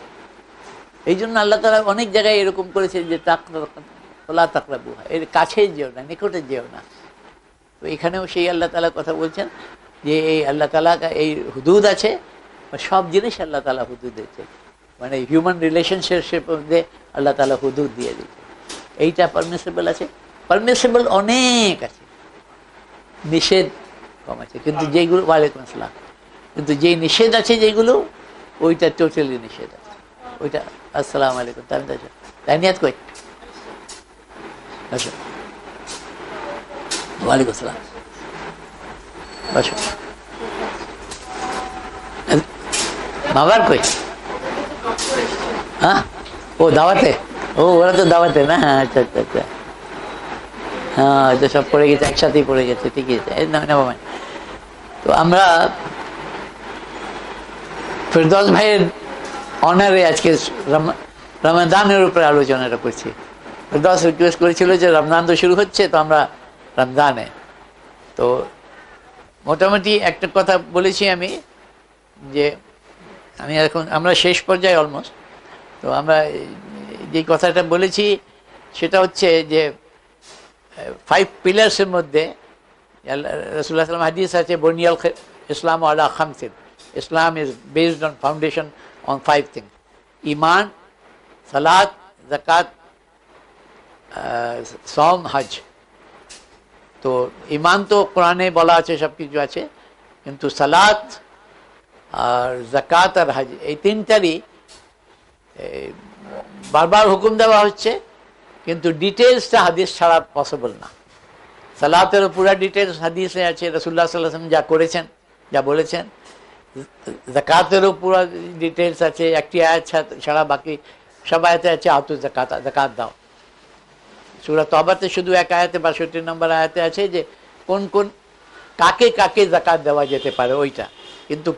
এই জন্য আল্লাহ তাআলা অনেক জায়গায় এরকম করেছে যে ফালা তাকরাবুহা, এর কাছে যেও না, নিকটে যেও না। তো এখানেও সেই আল্লাহ তাআলা কথা বলছেন যে এই আল্লাহ তাআলা এই হুদুদ আছে, সব জিনিস আল্লাহ তাআলা হুদুদ দিয়েছে, মানে হিউম্যান রিলেশনশিপের মধ্যে আল্লাহ তাআলা হুদুদ দিয়ে দিয়েছে। এইটা পারমিসিবল আছে, পারমিসিবল অনেক আছে, নিষেধ কম আছে, কিন্তু যেইগুলো, ওয়ালাইকুম আসসালাম, কিন্তু যেই নিষেধ আছে যেগুলো, ওইটা টোটালি নিষেধ আছে, ওইটা। আসসালামু আলাইকুম, তাই নিয়াত কই, আচ্ছা, ওয়ালাইকুম আসসালাম, বসো, বাবার কই, হ্যাঁ, ও দাওয়াতে, ও ওরা তো দাওয়াতে না, হ্যাঁ, আচ্ছা আচ্ছা আচ্ছা, হ্যাঁ, এটা সব পড়ে গেছে, একসাথেই পড়ে গেছে, ঠিকই আছে। তো আমরা ফেরদৌস ভাইয়ের অনারে আজকে রমাদানের উপরে আলোচনাটা করছি। ফেরদৌস রিকোয়েস্ট করেছিল যে রমজান তো শুরু হচ্ছে, তো আমরা রমজানে, তো মোটামুটি একটা কথা বলেছি আমি, যে আমি এখন, আমরা শেষ পর্যায়ে অলমোস্ট, তো আমরা যে কথাটা বলেছি সেটা হচ্ছে যে 5 পিলার্সের মধ্যে রাসূলুল্লাহ সাল্লাল্লাহু আলাইহি ওয়াসাল্লাম হাদিস আছে, বুনিয়াল ইসলাম আলা খামসিন, Islam is based on foundation on 5 things, ঈমান, সালাত, যাকাত, সওম, হজ। তো তো ইমান তো কোরআনে বলা আছে, সব কিছু আছে, কিন্তু সালাত আর জাকাত আর হজ এই তিনটারই বারবার হুকুম দেওয়া হচ্ছে, কিন্তু ডিটেলসটা হাদিস ছাড়া পসিবল না। সালাতেরও পুরো ডিটেলস হাদিসে আছে, রাসূলুল্লাহ সাল্লাল্লাহু আলাইহি ওয়াসাল্লাম যা করেছেন, যা বলেছেন। জাকাতেরও পুরো ডিটেলস আছে, একটি আয়াত ছাড়া বাকি সব আয়াতে আছে আতু জাকাত, জাকাত দাও। সূরা তওবাতে শুধু এক আয়াতে ৬২ নম্বর আয়াতে আছে যে কোন কোন কাকে কাকে জাকাত দেওয়া যেতে পারে ওইটা, কিন্তু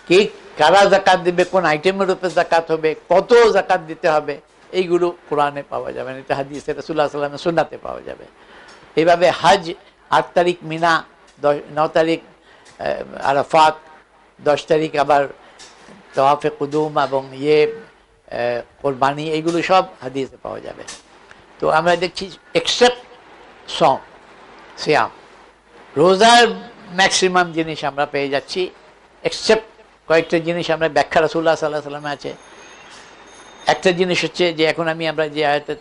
কে কারা জাকাত দেবে, কোন আইটেমের উপরে জাকাত হবে, কত জাকাত দিতে হবে, এইগুলো কোরআনে পাওয়া যাবে না, এটা হাদিসে রাসূলুল্লাহ সাল্লাল্লাহু আলাইহি ওয়াসাল্লামের সুন্নাতে পাওয়া যাবে। এইভাবে হজ ৮ তারিখ মিনা, ৯ তারিখ আরাফাত, ১০ তারিখ আবার তাওয়াফে কুদুম এবং কোরবানি, এইগুলো সব হাদিসে পাওয়া যাবে। তো আমরা দেখছি এক্সেপ্ট সিয়াম, রোজার ম্যাক্সিমাম জিনিস আমরা পেয়ে যাচ্ছি, এক্সেপ্ট কয়েকটা জিনিস আমরা ব্যাখ্যা রাসূলুল্লাহ সাল্লাল্লাহু আলাইহি ওয়াসাল্লামে আছে। একটা জিনিস হচ্ছে যে এখন আমরা যে আয়াতে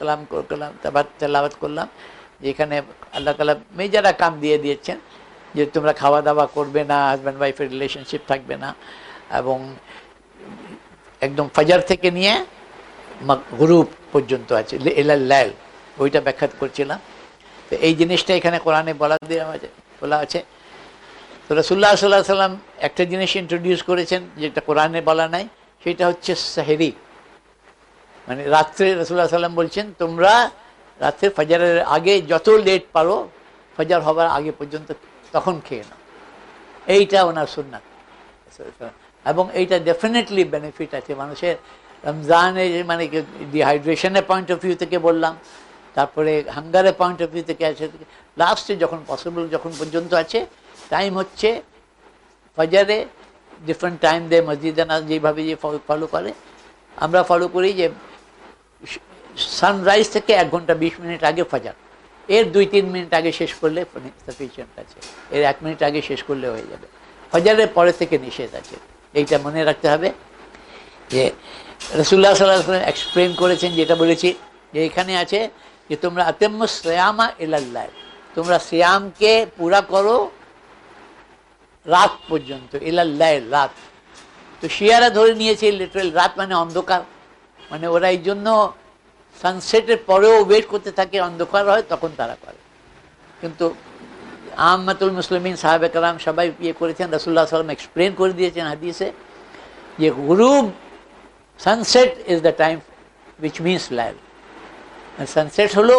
তেলাওয়াত করলাম, যে এখানে আল্লাহ তাআলা মেজারা কাম দিয়ে দিয়েছেন যে তোমরা খাওয়া দাওয়া করবে না, হাজব্যান্ড ওয়াইফের রিলেশনশিপ থাকবে না, এবং একদম ফাজার থেকে নিয়ে গুরুব পর্যন্ত আছে ইলাল লাইল, ওইটা ব্যাখ্যা করছিলাম। তো এই জিনিসটা এখানে কোরআনে বলা আছে। তো রাসূলুল্লাহ সাল্লাল্লাহু আলাইহি ওয়াসাল্লাম একটা জিনিস ইন্ট্রোডিউস করেছেন যেটা কোরআনে বলা নাই, সেটা হচ্ছে সাহরি, মানে রাত্রে রাসূলুল্লাহ সাল্লাম বলছেন তোমরা রাত্রে ফাজারের আগে যত লেট পারো, ফাজার হবার আগে পর্যন্ত তখন খেয়ে নাও, এইটা ওনার সুন্নাত। এবং এইটা ডেফিনেটলি বেনিফিট আছে মানুষের। রমজানে মানে ডিহাইড্রেশনের পয়েন্ট অফ ভিউ থেকে বললাম, তারপরে হাঙ্গারের পয়েন্ট অফ ভিউ থেকে আছে, লাস্টে যখন পসিবল যখন পর্যন্ত আছে টাইম হচ্ছে ফজরে, ডিফারেন্ট টাইম দেয় মসজিদে না, যেভাবে যে ফলো করে আমরা ফলো করি যে সানরাইজ থেকে 1 ঘন্টা 20 মিনিট আগে ফজর, এর 2-3 মিনিট আগে শেষ করলে সাফিসিয়েন্ট আছে, এর 1 মিনিট আগে শেষ করলে হয়ে যাবে। ফজরের পরে থেকে নিষেধ আছে, এইটা মনে রাখতে হবে। যে রাসূলুল্লাহ সাল্লাল্লাহু আলাইহি ওয়াসাল্লাম এক্সপ্লেন করেছেন, যেটা বলেছি যে এখানে আছে যে তোমরা আতিম্মুস সিয়ামা ইলাল লাইল, তোমরা সিয়ামকে পুরা করো রাত পর্যন্ত, ইলাল লাইল রাত। তো শিয়ারা ধরে নিয়েছে লিটারাল রাত মানে অন্ধকার, মানে ওরা এই জন্য সানসেটের পরেও ওয়েট করতে থাকে, অন্ধকার হয় তখন তারা করে। কিন্তু আম্মাতুল মুসলিমিন সাহাবে কেরাম সবাই করেছেন, রাসূলুল্লাহ সাল্লাল্লাহু আলাইহি ওয়াসাল্লাম এক্সপ্লেন করে দিয়েছেন হাদিসে যে গুরুব sunset is the time which means লাইল, সানসেট হলো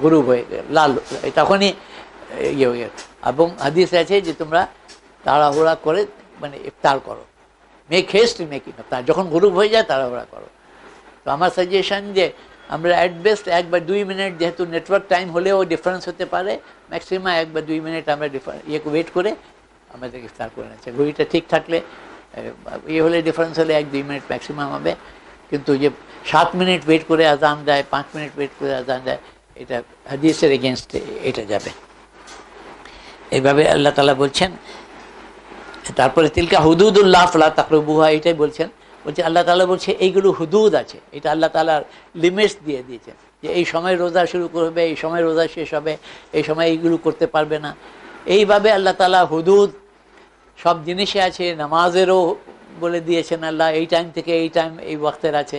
গুরুব হয়ে লাল, তখনই হয়ে। এবং হাদিসে আছে যে তোমরা তাড়াহুড়া করে মানে ইফতার করো, মেক হেস্ট মেকিং ইফতার, যখন গুরুব হয়ে যায় তাড়াহুড়া করো। তো আমার সাজেশন যে আমরা অ্যাট বেস্ট 1 বা 2 মিনিট, যেহেতু নেটওয়ার্ক টাইম হলেও ডিফারেন্স হতে পারে, ম্যাক্সিমাম 1 বা 2 মিনিট আমরা ওয়েট করে আমাদের ইফতার করে নিচ্ছে। ঘড়িটা ঠিক থাকলে হলে ডিফারেন্স হলে 1-2 মিনিট ম্যাক্সিমাম হবে, কিন্তু যে 7 মিনিট ওয়েট করে আজান দেয়, 5 মিনিট ওয়েট করে আজান দেয়, এটা হাদিসের এগেনস্টে এটা যাবে। এইভাবে আল্লাহ তাআলা বলছেন। তারপরে তিলকা হুদুদুল্লাহ ফালা তাকরাবুহা, এটাই বলছেন আল্লাহ তাআলা বলছে এইগুলো হুদুদ আছে, এটা আল্লাহ তাআলার লিমিটস দিয়ে দিয়েছেন যে এই সময় রোজা শুরু করবে, এই সময় রোজা শেষ হবে, এই সময় এইগুলো করতে পারবে না। এইভাবে আল্লাহ তাআলা হুদুদ সব জিনিসে আছে, নামাজেরও বলে দিয়েছেন আল্লাহ এই টাইম থেকে এই টাইম এই ওয়াক্তের আছে,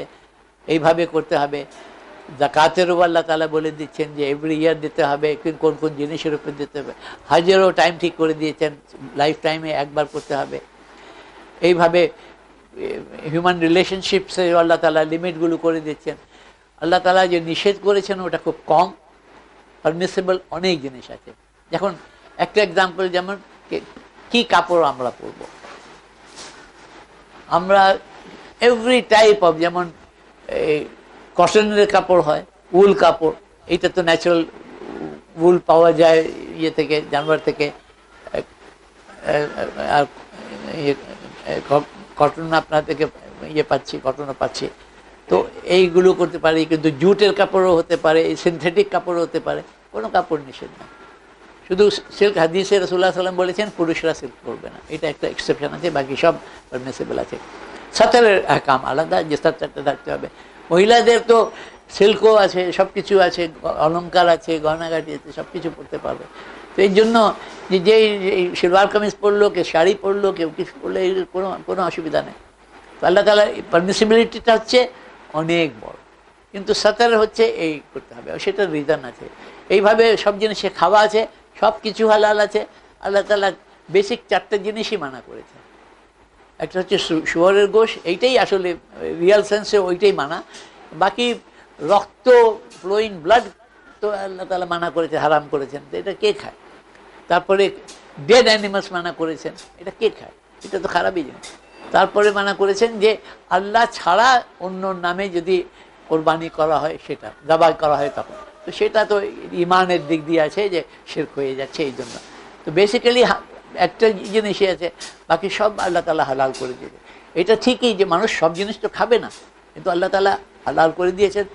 এইভাবে করতে হবে। জাকাতেরও আল্লাহ তাআলা বলে দিচ্ছেন যে এভরি ইয়ার দিতে হবে, কোন কোন জিনিসের উপর দিতে হবে। হজেরও টাইম ঠিক করে দিয়েছেন, লাইফ টাইমে একবার করতে হবে। এইভাবে হিউম্যান রিলেশনশিপসে আল্লাহ তাআলা লিমিটগুলো করে দিচ্ছেন। আল্লাহ তাআলা যে নিষেধ করেছেন ওটা খুব কম, পারমিসেবল অনেক জিনিস আছে। যখন একটা এক্সাম্পল, যেমন কি কাপড় আমরা পরবো, আমরা এভরি টাইপ অফ, যেমন এই কটনের কাপড় হয়, উল কাপড়, এইটা তো ন্যাচারাল উল পাওয়া যায় থেকে, জানোয়ার থেকে, আর কটন আপনার থেকে পাচ্ছি, কটনও পাচ্ছি। তো এইগুলো করতে পারি, কিন্তু জুটের কাপড়ও হতে পারে, সিনথেটিক কাপড়ও হতে পারে, কোনো কাপড় নিষেধ না। শুধু সিল্ক, হাদিসে রাসূলুল্লাহ সাল্লাল্লাহু আলাইহি ওয়াসাল্লাম বলেছেন পুরুষরা সিল্ক পরবে না, এটা একটা এক্সেপশন আছে, বাকি সব পারমিসিবল আছে। সাতরের আহকাম আলাদা, যে সাতরটা থাকতে হবে। মহিলাদের তো সিল্কও আছে, সব কিছু আছে, অলংকার আছে, গয়নাগাটি আছে, সব কিছু পরতে পারবে। তো এই জন্য যে সিলভার কামিজ পরলো, কেউ শাড়ি পরলো, কেউ কিছু পরলো, এর কোনো কোনো অসুবিধা নেই। তো আল্লাহ তাআলা পারমিসিবিলিটিটা হচ্ছে অনেক বড়, কিন্তু সাতার হচ্ছে এই করতে হবে, সেটার রিজন আছে। এইভাবে সব জিনিসে খাওয়া আছে, সব কিছু হালাল আছে। আল্লাহ তাআলা বেসিক 4টে জিনিসই মানা করেছে। একটা হচ্ছে শুয়োরের গোশ, এইটাই আসলে রিয়াল সেন্সে ওইটাই মানা। বাকি রক্ত, ফ্লোয়িং ব্লাড তো আল্লাহ তাআলা মানা করেছে, হারাম করেছেন, তো এটা কে খায়? তারপরে ডেড অ্যানিমালস মানা করেছেন, এটা কে খায়? এটা তো খারাপই জিনিস। তারপরে মানা করেছেন যে আল্লাহ ছাড়া অন্য নামে যদি কোরবানি করা হয়, সেটা জবাই করা হয় তখন, তো সেটা তো ইমানের দিক দিয়ে আছে যে শিরক হয়ে যাচ্ছে। এই জন্য তো বেসিক্যালি একটা জিনিসই আছে, বাকি সব আল্লাহ তাআলা হালাল করে দিয়েছে। এটা ঠিকই যে মানুষ সব জিনিস তো খাবে না, কিন্তু আল্লাহ তাআলা হালাল করে দিয়েছেন।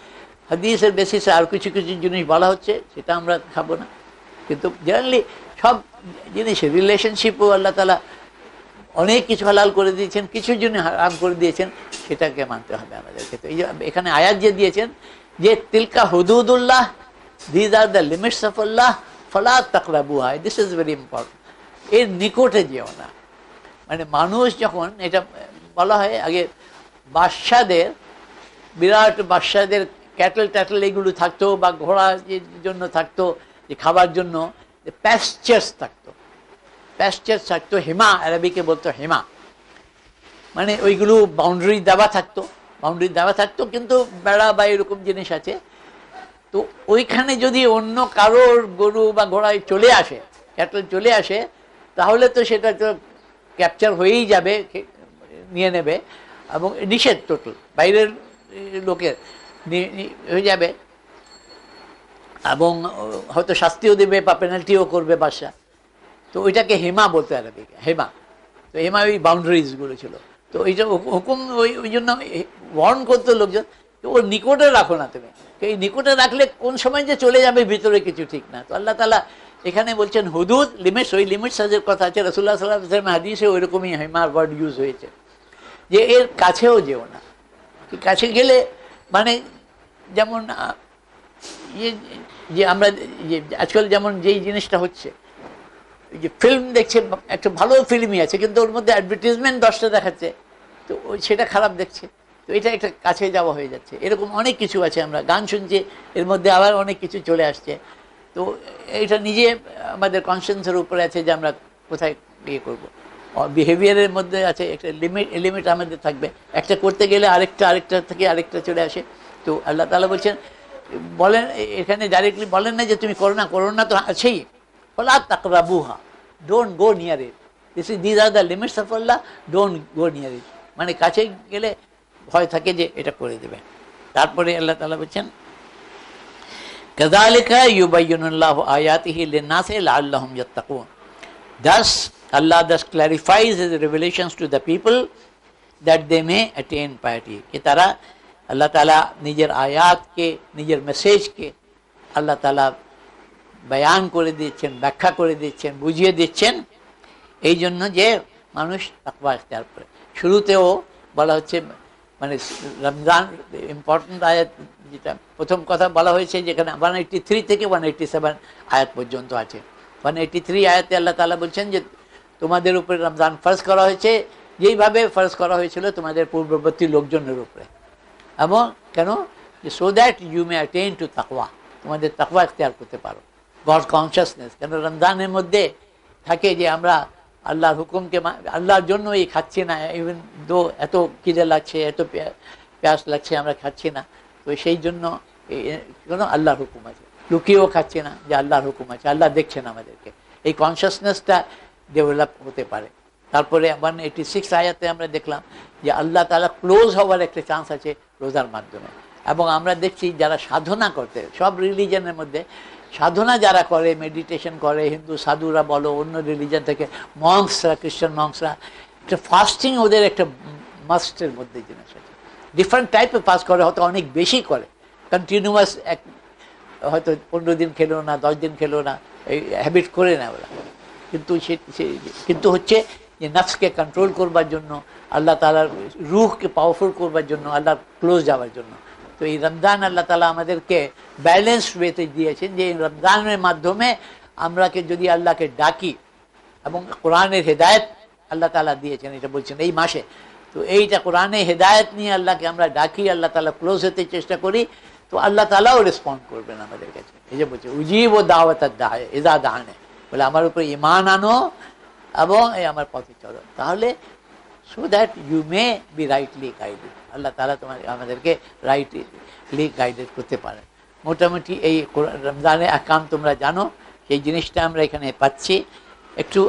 হাদিসের বেসিসে আর কিছু কিছু জিনিস বলা হচ্ছে, সেটা আমরা খাবো না, কিন্তু জেনারেলি সব জিনিসের রিলেশনশিপও আল্লাহ তাআলা অনেক কিছু হালাল করে দিয়েছেন, কিছু জিনিস হারাম করে দিয়েছেন, সেটাকে মানতে হবে আমাদেরকে। তো এই যে এখানে আয়াত যে দিয়েছেন যে তিলকা হুদুদুল্লাহ, these are the limits of Allah, ফালা তাকরাবুহা, দিস ইজ ভেরি ইম্পর্টেন্ট। এর নিকটে যেও না। মানে মানুষ যখন, এটা বলা হয় আগে বাদশাদের, বিরাট বাদশাদের ক্যাটেল ট্যাটেল এগুলো থাকতো, বা ঘোড়ার জন্য থাকতো, যে খাবার জন্য প্যাস্চার্স থাকতো, প্যাস্চার্স থাকতো, হেমা, আরবিকে বলতো হেমা, মানে ওইগুলো বাউন্ডারি দেওয়া থাকতো, বাউন্ডারি দেওয়া থাকতো, কিন্তু বেড়া বা এরকম জিনিস আছে। তো ওইখানে যদি অন্য কারোর গরু বা ঘোড়ায় চলে আসে, ক্যাটেল চলে আসে, তাহলে তো সেটা তো ক্যাপচার হয়েই যাবে, নিয়ে নেবে, এবং নিষেধ টোটাল, বাইরের লোকের হয়ে যাবে, এবং হয়তো শাস্তিও দেবে বা পেনাল্টিও করবে বাদশা। তো ওইটাকে হেমা বলতে আরবিকে, হেমা। তো হেমা ওই বাউন্ডারিজগুলো ছিল। তো এইটা হুকুম, ওই জন্য ওয়ার্ন করতো লোকজন, ওর নিকটে রাখো না তুমি, এই নিকটে রাখলে কোন সময় যে চলে যাবে ভিতরে কিছু ঠিক না। তো আল্লাহ তাআলা এখানে বলছেন হুদুদ, লিমিটস, ওই লিমিটস সাজের কথা আছে। রাসূলুল্লাহ সাল্লাল্লাহু আলাইহি ওয়াসাল্লাম হাদিসে ওইরকমই হেমার ওয়ার্ড ইউজ হয়েছে, যে এর কাছেও যেও না। কাছে গেলে মানে যেমন ইয়ে, যে আমরা যে আজকাল যেমন যেই জিনিসটা হচ্ছে, যে ফিল্ম দেখছে, একটা ভালো ফিল্মই আছে, কিন্তু ওর মধ্যে অ্যাডভার্টিজমেন্ট 10টা দেখাচ্ছে, তো ওই সেটা খারাপ দেখছে, তো এটা একটা কাছে যাওয়া হয়ে যাচ্ছে। এরকম অনেক কিছু আছে, আমরা গান শুনছি, এর মধ্যে আবার অনেক কিছু চলে আসছে। তো এটা নিজে আমাদের কনসিয়েন্সের উপরে আছে যে আমরা কোথায় ইয়ে করবো। বিহেভিয়ারের মধ্যে আছে একটা লিমিট আমাদের থাকবে, একটা করতে গেলে আরেকটা থেকে আরেকটা চলে আসে। তো আল্লাহ তাআলা বলছেন, বলেন এখানে ডাইরেক্টলি বলেন না যে তুমি করো না, তো আছেই, ফালা তাকরাবুহা, don't go near it, this are the limits of Allah, don't go near it. মানে কাছে গেলে ভয় থাকে যে এটা করে দেবে। তারপরে আল্লাহ তাআলা বলছেন, কাযালিকা ইউবাইয়িনুল্লাহু আয়াতিহি লিন-নাসি লাআল্লাহুম ইয়াত্তাকুন। Thus Allah thus clarifies his revelations to the people that they may attain piety. कि तारा अल्लाह ताला निजर आयात के, निजर मैसेज के अल्लाह ताला बयान করে দিচ্ছেন, ব্যাখ্যা করে দিচ্ছেন, বুঝিয়ে দিচ্ছেন, এই জন্য যে মানুষ তাকওয়া ইখতিয়ার করে। শুরুতেও বলা হচ্ছে, মানে রমজান ইম্পর্টেন্ট আয়াত, যেটা প্রথম কথা বলা হয়েছে, যেখানে 183 থেকে 187 আয়াত পর্যন্ত আছে। 183 আয়াতে আল্লাহ তাআলা বলছেন যে তোমাদের উপরে রমজান ফরজ করা হয়েছে, যেইভাবে ফরজ করা হয়েছিল তোমাদের পূর্ববর্তী লোকজনের উপরে। এবং কেন? যে so that you may attain to তাকওয়া, তোমাদের তাকওয়া ইখতিয়ার করতে পারো, গড কনসিয়াসনেস। কেন রমজানের মধ্যে থাকে যে আমরা আল্লাহর হুকুমকে, আল্লাহর জন্যই খাচ্ছি না, ইভেন দো এত খিদে লাগছে, এত প্যাস লাগছে, আমরা খাচ্ছি না, তো সেই জন্য কোনো আল্লাহর হুকুম আছে, লুকিয়েও খাচ্ছি না, যে আল্লাহর হুকুম আছে, আল্লাহ দেখছেন আমাদেরকে, এই কনসিয়াসনেসটা ডেভেলপ হতে পারে। তারপরে 186 আয়াতে আমরা দেখলাম যে আল্লাহ তাআলা ক্লোজ হওয়ার একটা চান্স আছে রোজার মাধ্যমে। এবং আমরা দেখছি যারা সাধনা করতে, সব রিলিজনের মধ্যে সাধনা যারা করে, মেডিটেশন করে, হিন্দু সাধুরা বলো, অন্য রিলিজন থেকে মংসরা, খ্রিস্টান মংসরা, একটা ফাস্টিং ওদের একটা মাস্টের মধ্যে জিনিস আছে। ডিফারেন্ট টাইপের ফাস্ট করে, হয়তো অনেক বেশি করে, কন্টিনিউয়াস, এক হয়তো 15 দিন খেলো না, 10 দিন খেলো না, এই হ্যাবিট করে না ওরা। কিন্তু কিন্তু হচ্ছে যে নফসকে কন্ট্রোল করবার জন্য, আল্লাহ তাআলার রূহকে পাওয়ারফুল করবার জন্য, আল্লাহর ক্লোজ যাওয়ার জন্য। তো এই রমজান আল্লাহ তাআলা আমাদেরকে ব্যালেন্সড ওয়েতে দিয়েছেন, যে এই রমজানের মাধ্যমে আমরাকে যদি আল্লাহকে ডাকি, এবং কোরআনের হেদায়েত আল্লাহ তাআলা দিয়েছেন, এটা বলছেন এই মাসে। তো এইটা কোরআনে হেদায়েত নিয়ে আল্লাহকে আমরা ডাকি, আল্লাহ তাআলা ক্লোজ হতে চেষ্টা করি, তো আল্লাহ তাআলাও রেসপন্ড করবেন আমাদের কাছে। এই যে বলছে উজিব দাওয়াত দায় ইজা দানে, বলে আমার উপরে ঈমান আনো এবং এই আমার পথে চলো, তাহলে so that you may be rightly guided. Allah তাআলা আমাদেরকে রাইটলি গাইডেড করতে পারেন। মোটামুটি এই রমজানের আহকাম তোমরা জানো, সেই জিনিসটা আমরা এখানে পাচ্ছি। একটু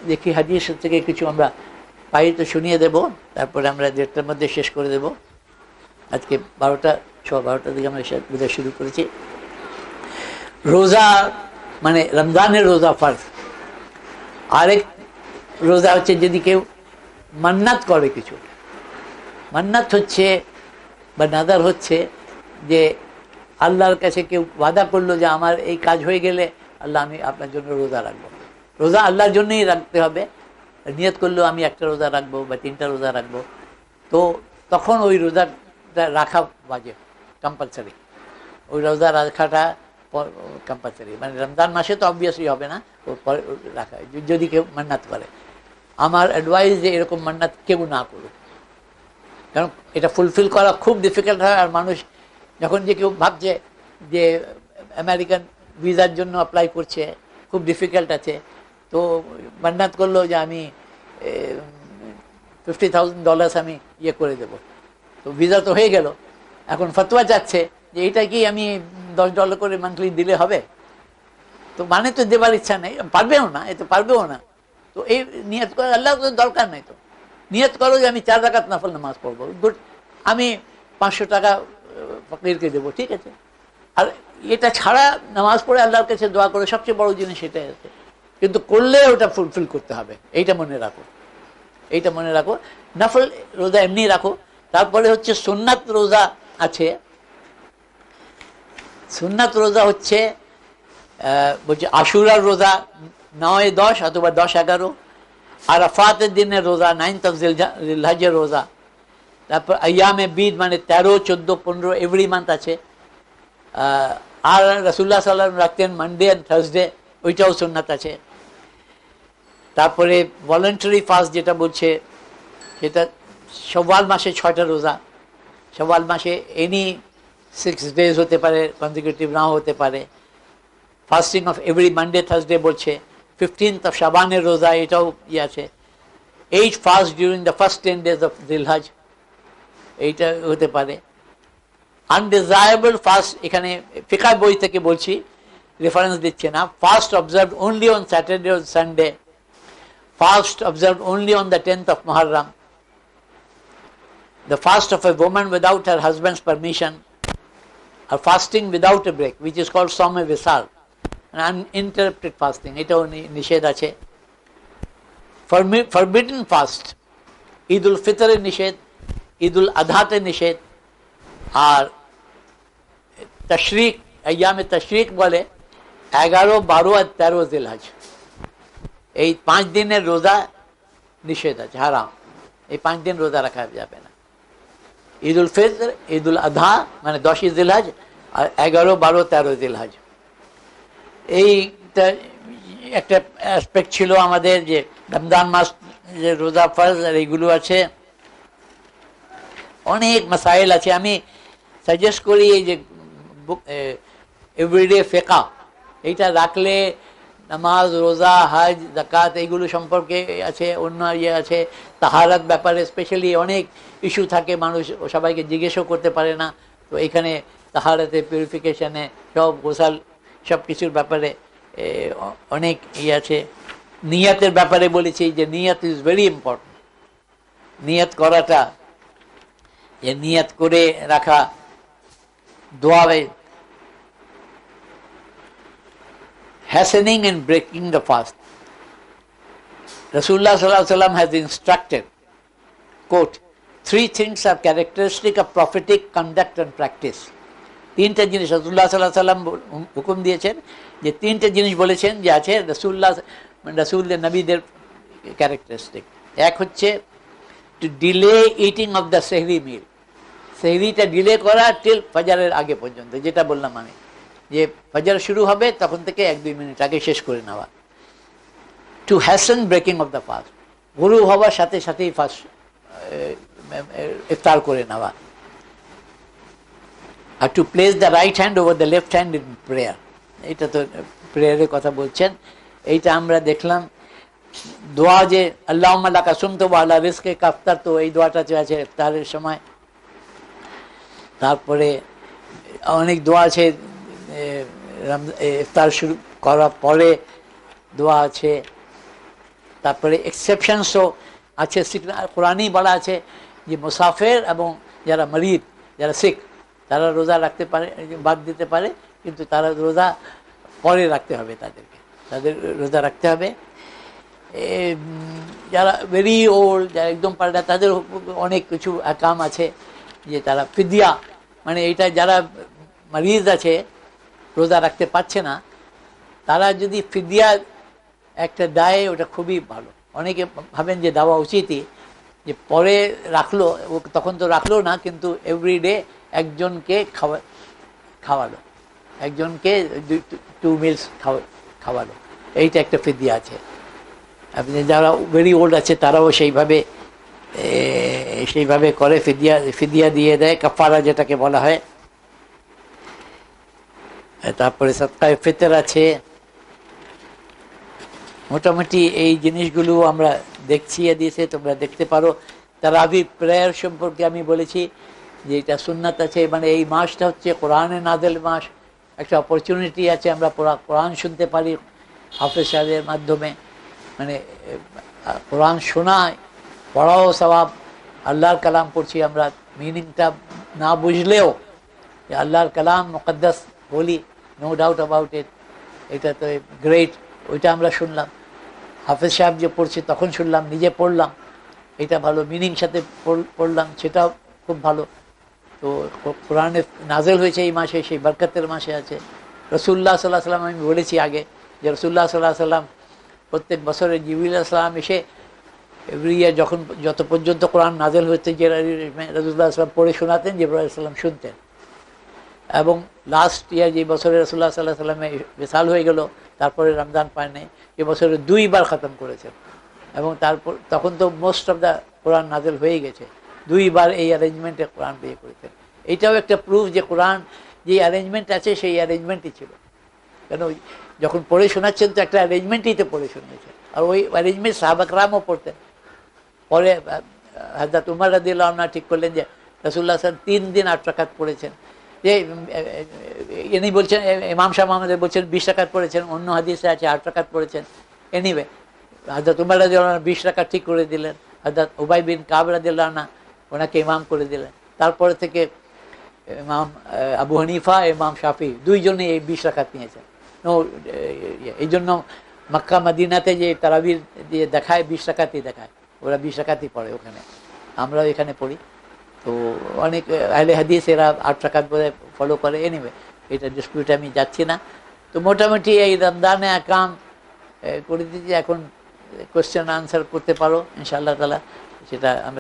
দেখি হাদিস থেকে কিছু আমরা পাই তো শুনিয়ে দেব, তারপরে আমরা 1:30টার মধ্যে শেষ করে দেব। আজকে 12টার দিকে আমরা বোধহয় শুরু করেছি। রোজা মানে রমজানের রোজা ফরজ। আরেক রোজা হচ্ছে যদি কেউ মান্নাত করে, কিছু মান্নাত হচ্ছে বা নাদার হচ্ছে যে আল্লাহর কাছে কেউ ওয়াদা করলো যে আমার এই কাজ হয়ে গেলে আল্লাহ আমি আপনার জন্য রোজা রাখবো। রোজা আল্লাহর জন্যই রাখতে হবে, নিয়ত করলেও আমি 1টা রোজা রাখবো বা 3টা রোজা রাখবো, তো তখন ওই রোজাটা রাখা ওয়াজিব, কম্পালসারি। ওই রোজা রাখাটা কম্পালসারি, মানে রমজান মাসে তো অবভিয়াসলি হবে না, ওর পরে রাখা যদি কেউ মান্নাত করে। আমার অ্যাডভাইস যে এরকম মান্নাত কেউ না করুক, কারণ এটা ফুলফিল করা খুব ডিফিকাল্ট হয়। আর মানুষ যখন যে কেউ ভাবছে যে আমেরিকান ভিসার জন্য অ্যাপ্লাই করছে, খুব ডিফিকাল্ট আছে, তো মান্নাত করলো যে আমি $50,000 আমি ইয়ে করে দেবো, তো ভিসা তো হয়ে গেল। এখন ফতোয়া যাচ্ছে যে এটা কি আমি $10 করে মান্থলি দিলে হবে? তো মানে তো দেবার ইচ্ছা নেই, পারবেও না, এ তো পারবেও না। তো এই নিয়ত করে আল্লাহ তো দরকার নেই, তো নিয়ত করো যে আমি 4 রাকাত নফল নামাজ পড়বো, গুড, আমি $500 ফকিরকে দেবো, ঠিক আছে। আর এটা ছাড়া নামাজ পড়ে আল্লাহর কাছে দোয়া করে সবচেয়ে বড় জিনিস সেটাই আছে, কিন্তু করলে ওটা ফুলফিল করতে হবে, এইটা মনে রাখো, এইটা মনে রাখো। নফল রোজা এমনি রাখো। তারপরে হচ্ছে সুন্নাত রোজা আছে। সুন্নাত রোজা হচ্ছে বলছে আশুরার রোজা 9-10 অথবা 10-11, আরাফাতের দিনের রোজা 9th of জিলহজের রোজা, তারপর আইয়ামে বিদ মানে 13, 14, 15 এভরি মান্থ আছে। আর রাসূলুল্লাহ সাল্লাল্লাহু আলাইহি ওয়াসাল্লাম রাখতেন মানডে অ্যান্ড থার্সডে, ওইটাও সুন্নাত আছে। তারপরে ভলেন্টারি ফাস্ট যেটা বলছে সেটা শাওয়াল মাসে 6টা রোজা। শাওয়াল মাসে এনি 6 days হতে পারে, কনজিকিউটিভ নাও হতে পারে। Fasting of every Monday Thursday বলছে। 15th of শাবানের রোজা, এটাও ইয়ে আছে। 8 fast during the first 10 days of জিলহজ, এইটা হতে পারে। আনডিজায়ারেবল ফাস্ট এখানে ফিকাহ বই থেকে বলছি, রেফারেন্স দিচ্ছে না। Fast observe only on Saturday or Sunday, fast observe only on the 10th of Muharram, the fast of a woman without her husband's permission, or fasting without a break, which is called Sawm-e Wisal, an uninterrupted fasting, এটাও নিষেধ আছে। forbidden fast, ঈদুল ফিতরের নিষেধ, ঈদুল আধাতে নিষেধ, আর তশরিক, আইয়ামে তশরিক বলে 11, 12 আর 13 জিলহজ, এই 5 দিনের রোজা নিষেধ আছে, হারাম। এই 5 দিন রোজা রাখা যাবে না। ঈদুল ফিতর, ঈদুল আধা মানে 10 জিলহজ, আর 11, 12, 13 জিলহজ। এইটা একটা অ্যাসপেক্ট ছিল আমাদের, যে রমজান মাস যে রোজা ফরজ আর এইগুলো আছে। অনেক মাসাইল আছে, আমি সাজেস্ট করি এই যে এভরিডে ফিকহ, এইটা রাখলে নামাজ, রোজা, হজ, যাকাত এইগুলো সম্পর্কে আছে, অন্য ইয়ে আছে। তাহারাত ব্যাপারে স্পেশালি অনেক ইস্যু থাকে, মানুষ সবাইকে জিজ্ঞেসও করতে পারে না। তো এখানে তাহারাতে, পিউরিফিকেশানে, সব গোসাল, সব কিছুর ব্যাপারে অনেক ইয়ে আছে। নিয়াতের ব্যাপারে বলেছি যে নিয়াত ইজ ভেরি ইম্পর্টেন্ট। নিয়াত করাটা, যে নিয়াত করে রাখা, দোয়া, hastening and breaking the fast. Rasulullah sallallahu alaihi wasallam has instructed, quote, 3 things are characteristic of prophetic conduct and practice. 3টে জিনিস রাসূলুল্লাহ সাল্লাল্লাহু আলাইহি ওয়াসাল্লাম হুকুম দিয়েছেন, যে 3টে জিনিস বলেছেন যে আছে রাসূলদের নবীদের ক্যারেক্টারিস্টিক। এক হচ্ছে to delay eating of the sehri meal. সেহরিটা ডিলে করা টিল ফজরের আগে পর্যন্ত, যেটা বললাম আমি, যে ফজর শুরু হবে তখন থেকে 1-2 মিনিট আগে শেষ করে নেওয়া, to hasten breaking of the fast, গরু হওয়ার সাথে সাথেই ফাস্ট ইফতার করে নেওয়া, আর to place the right hand over the left hand in prayer. এটা তো প্রেয়ারের কথা বলছেন। এইটা আমরা দেখলাম দোয়া যে আল্লাহুম্মা লাকা সুমতু ওয়া আলা রিজকিকা আফতারতু, এই দোয়াটা আছে ইফতারের সময়। তারপরে অনেক দোয়া আছে ইফতার শুরু করার পরে দোয়া আছে। তারপরে এক্সেপশনসও আছে, কোরআনই বলা আছে যে মুসাফির এবং যারা মরিদ, যারা শিখ, তারা রোজা রাখতে পারে, বাদ দিতে পারে, কিন্তু তারা রোজা পরে রাখতে হবে, তাদের রোজা রাখতে হবে। যারা ভেরি ওল্ড, যারা একদম পারে না, তাদের অনেক কিছু কাম আছে, যে তারা ফিদিয়া, মানে এইটা যারা মারিজ আছে, রোজা রাখতে পারছে না, তারা যদি ফিদিয়া একটা দেয় ওটা খুবই ভালো। অনেকে ভাবেন যে দেওয়া উচিতই, যে পরে রাখলো, তখন তো রাখলো না, কিন্তু এভরিডে একজনকে খাওয়ালো, একজনকে 2 মিলস খাওয়ালো, এইটা একটা ফিদিয়া আছে। আপনি যারা ভেরি ওল্ড আছে তারাও সেইভাবে করে, ফিদিয়া দিয়ে দেয়, কাফারা যেটাকে বলা হয়। তারপরে সদকায়ে ফিতর আছে। মোটামুটি এই জিনিসগুলো আমরা দেখছি দিয়েছে, তোমরা দেখতে পারো। তারাবি প্রেয়ার সম্পর্কে আমি বলেছি যে এটা সুন্নাত আছে, মানে এই মাসটা হচ্ছে কোরআনে নাজেল মাস, একটা অপরচুনিটি আছে, আমরা কোরআন শুনতে পারি হাফেজ সাহেবের মাধ্যমে, মানে কোরআন শোনায়, পড়াও সওয়াব, আল্লাহর কালাম পড়ছি আমরা, মিনিংটা না বুঝলেও আল্লাহর কালাম মুকদ্দাস, holy, no doubt about it, এটা তো গ্রেট, ওইটা আমরা শুনলাম। হাফেজ সাহেব যে পড়ছে তখন শুনলাম, নিজে পড়লাম, এটা ভালো, মিনিং সাথে পড়লাম, সেটাও খুব ভালো। তো কোরআনে নাজেল হয়েছে এই মাসে, সেই বরকতের মাসে আছে। রসুল্লাহ সাল্লাহ সাল্লাম, আমি বলেছি আগে যে রসুল্লাহ সাল্লাহ সাল্লাম প্রত্যেক বছরে জিবরিল সাল্লাম এসে এভরি ইয়ার যত পর্যন্ত কোরআন নাজেল হয়েছে, যে রসুল্লাহ সাল্লাম পড়ে শোনাতেন, জিবরাইল সাল্লাম শুনতেন। এবং লাস্ট ইয়ার যে বছরে রসুল্লাহ সাল্লাহ সাল্লামে বিশাল হয়ে গেল, তারপরে রমজান পায় নাই, এ বছরে 2 বার খতম করেছেন। এবং তারপর তখন তো মোস্ট অফ দ্য কোরআন নাজেল হয়ে গেছে, 2 বার এই অ্যারেঞ্জমেন্টে কোরআন বিয়ে করেছেন। এইটাও একটা প্রুফ যে কোরআন যে অ্যারেঞ্জমেন্ট আছে সেই অ্যারেঞ্জমেন্টই ছিল। কেন যখন পড়ে শোনাচ্ছেন তো একটা অ্যারেঞ্জমেন্টই তো পড়ে শোনাচ্ছেন, আর ওই অ্যারেঞ্জমেন্ট সাহাবা কেরামও পড়তেন। পরে হযরত উমর রাদিয়াল্লাহু আনহু ঠিক করলেন যে রাসূলুল্লাহ সাল্লাল্লাহু আলাইহি ওয়াসাল্লাম 3 দিন 8 রাকাত পড়েছেন, যে ইনি বলছেন, ইমাম শাহ আমাদের বলছেন 20 রাকাত পড়েছেন, অন্য হাদিসে আছে 8 রাকাত পড়েছেন। এনিওয়ে হযরত উমর রাদিয়াল্লাহু আনহু 20 রাকাত ঠিক করে দিলেন, হযরত উবাই বিন কাব রাদিয়াল্লাহু আনহু ওনাকে ইমাম করে দিলেন। তারপরে থেকে ইমাম আবু হানিফা, ইমাম শাফি দুইজনে এই 20 রাকাত নিয়েছেন। এই জন্য মক্কা মদিনাতে যে তারাবির দিয়ে দেখায় 20 রাকাতই দেখায়, ওরা 20 রাকাতই পড়ে ওখানে, আমরাও এখানে পড়ি। তো অনেক আহলে হাদিস এরা 8 রাকাত বলে ফলো করে। এনিওয়ে এটা ডিসপিউটে আমি যাচ্ছি না। তো মোটামুটি এই রমজানে আকাম করে দিচ্ছি, এখন কোয়েশ্চেন আনসার করতে পারো ইনশাআল্লাহ তাআলা, সেটা আমরা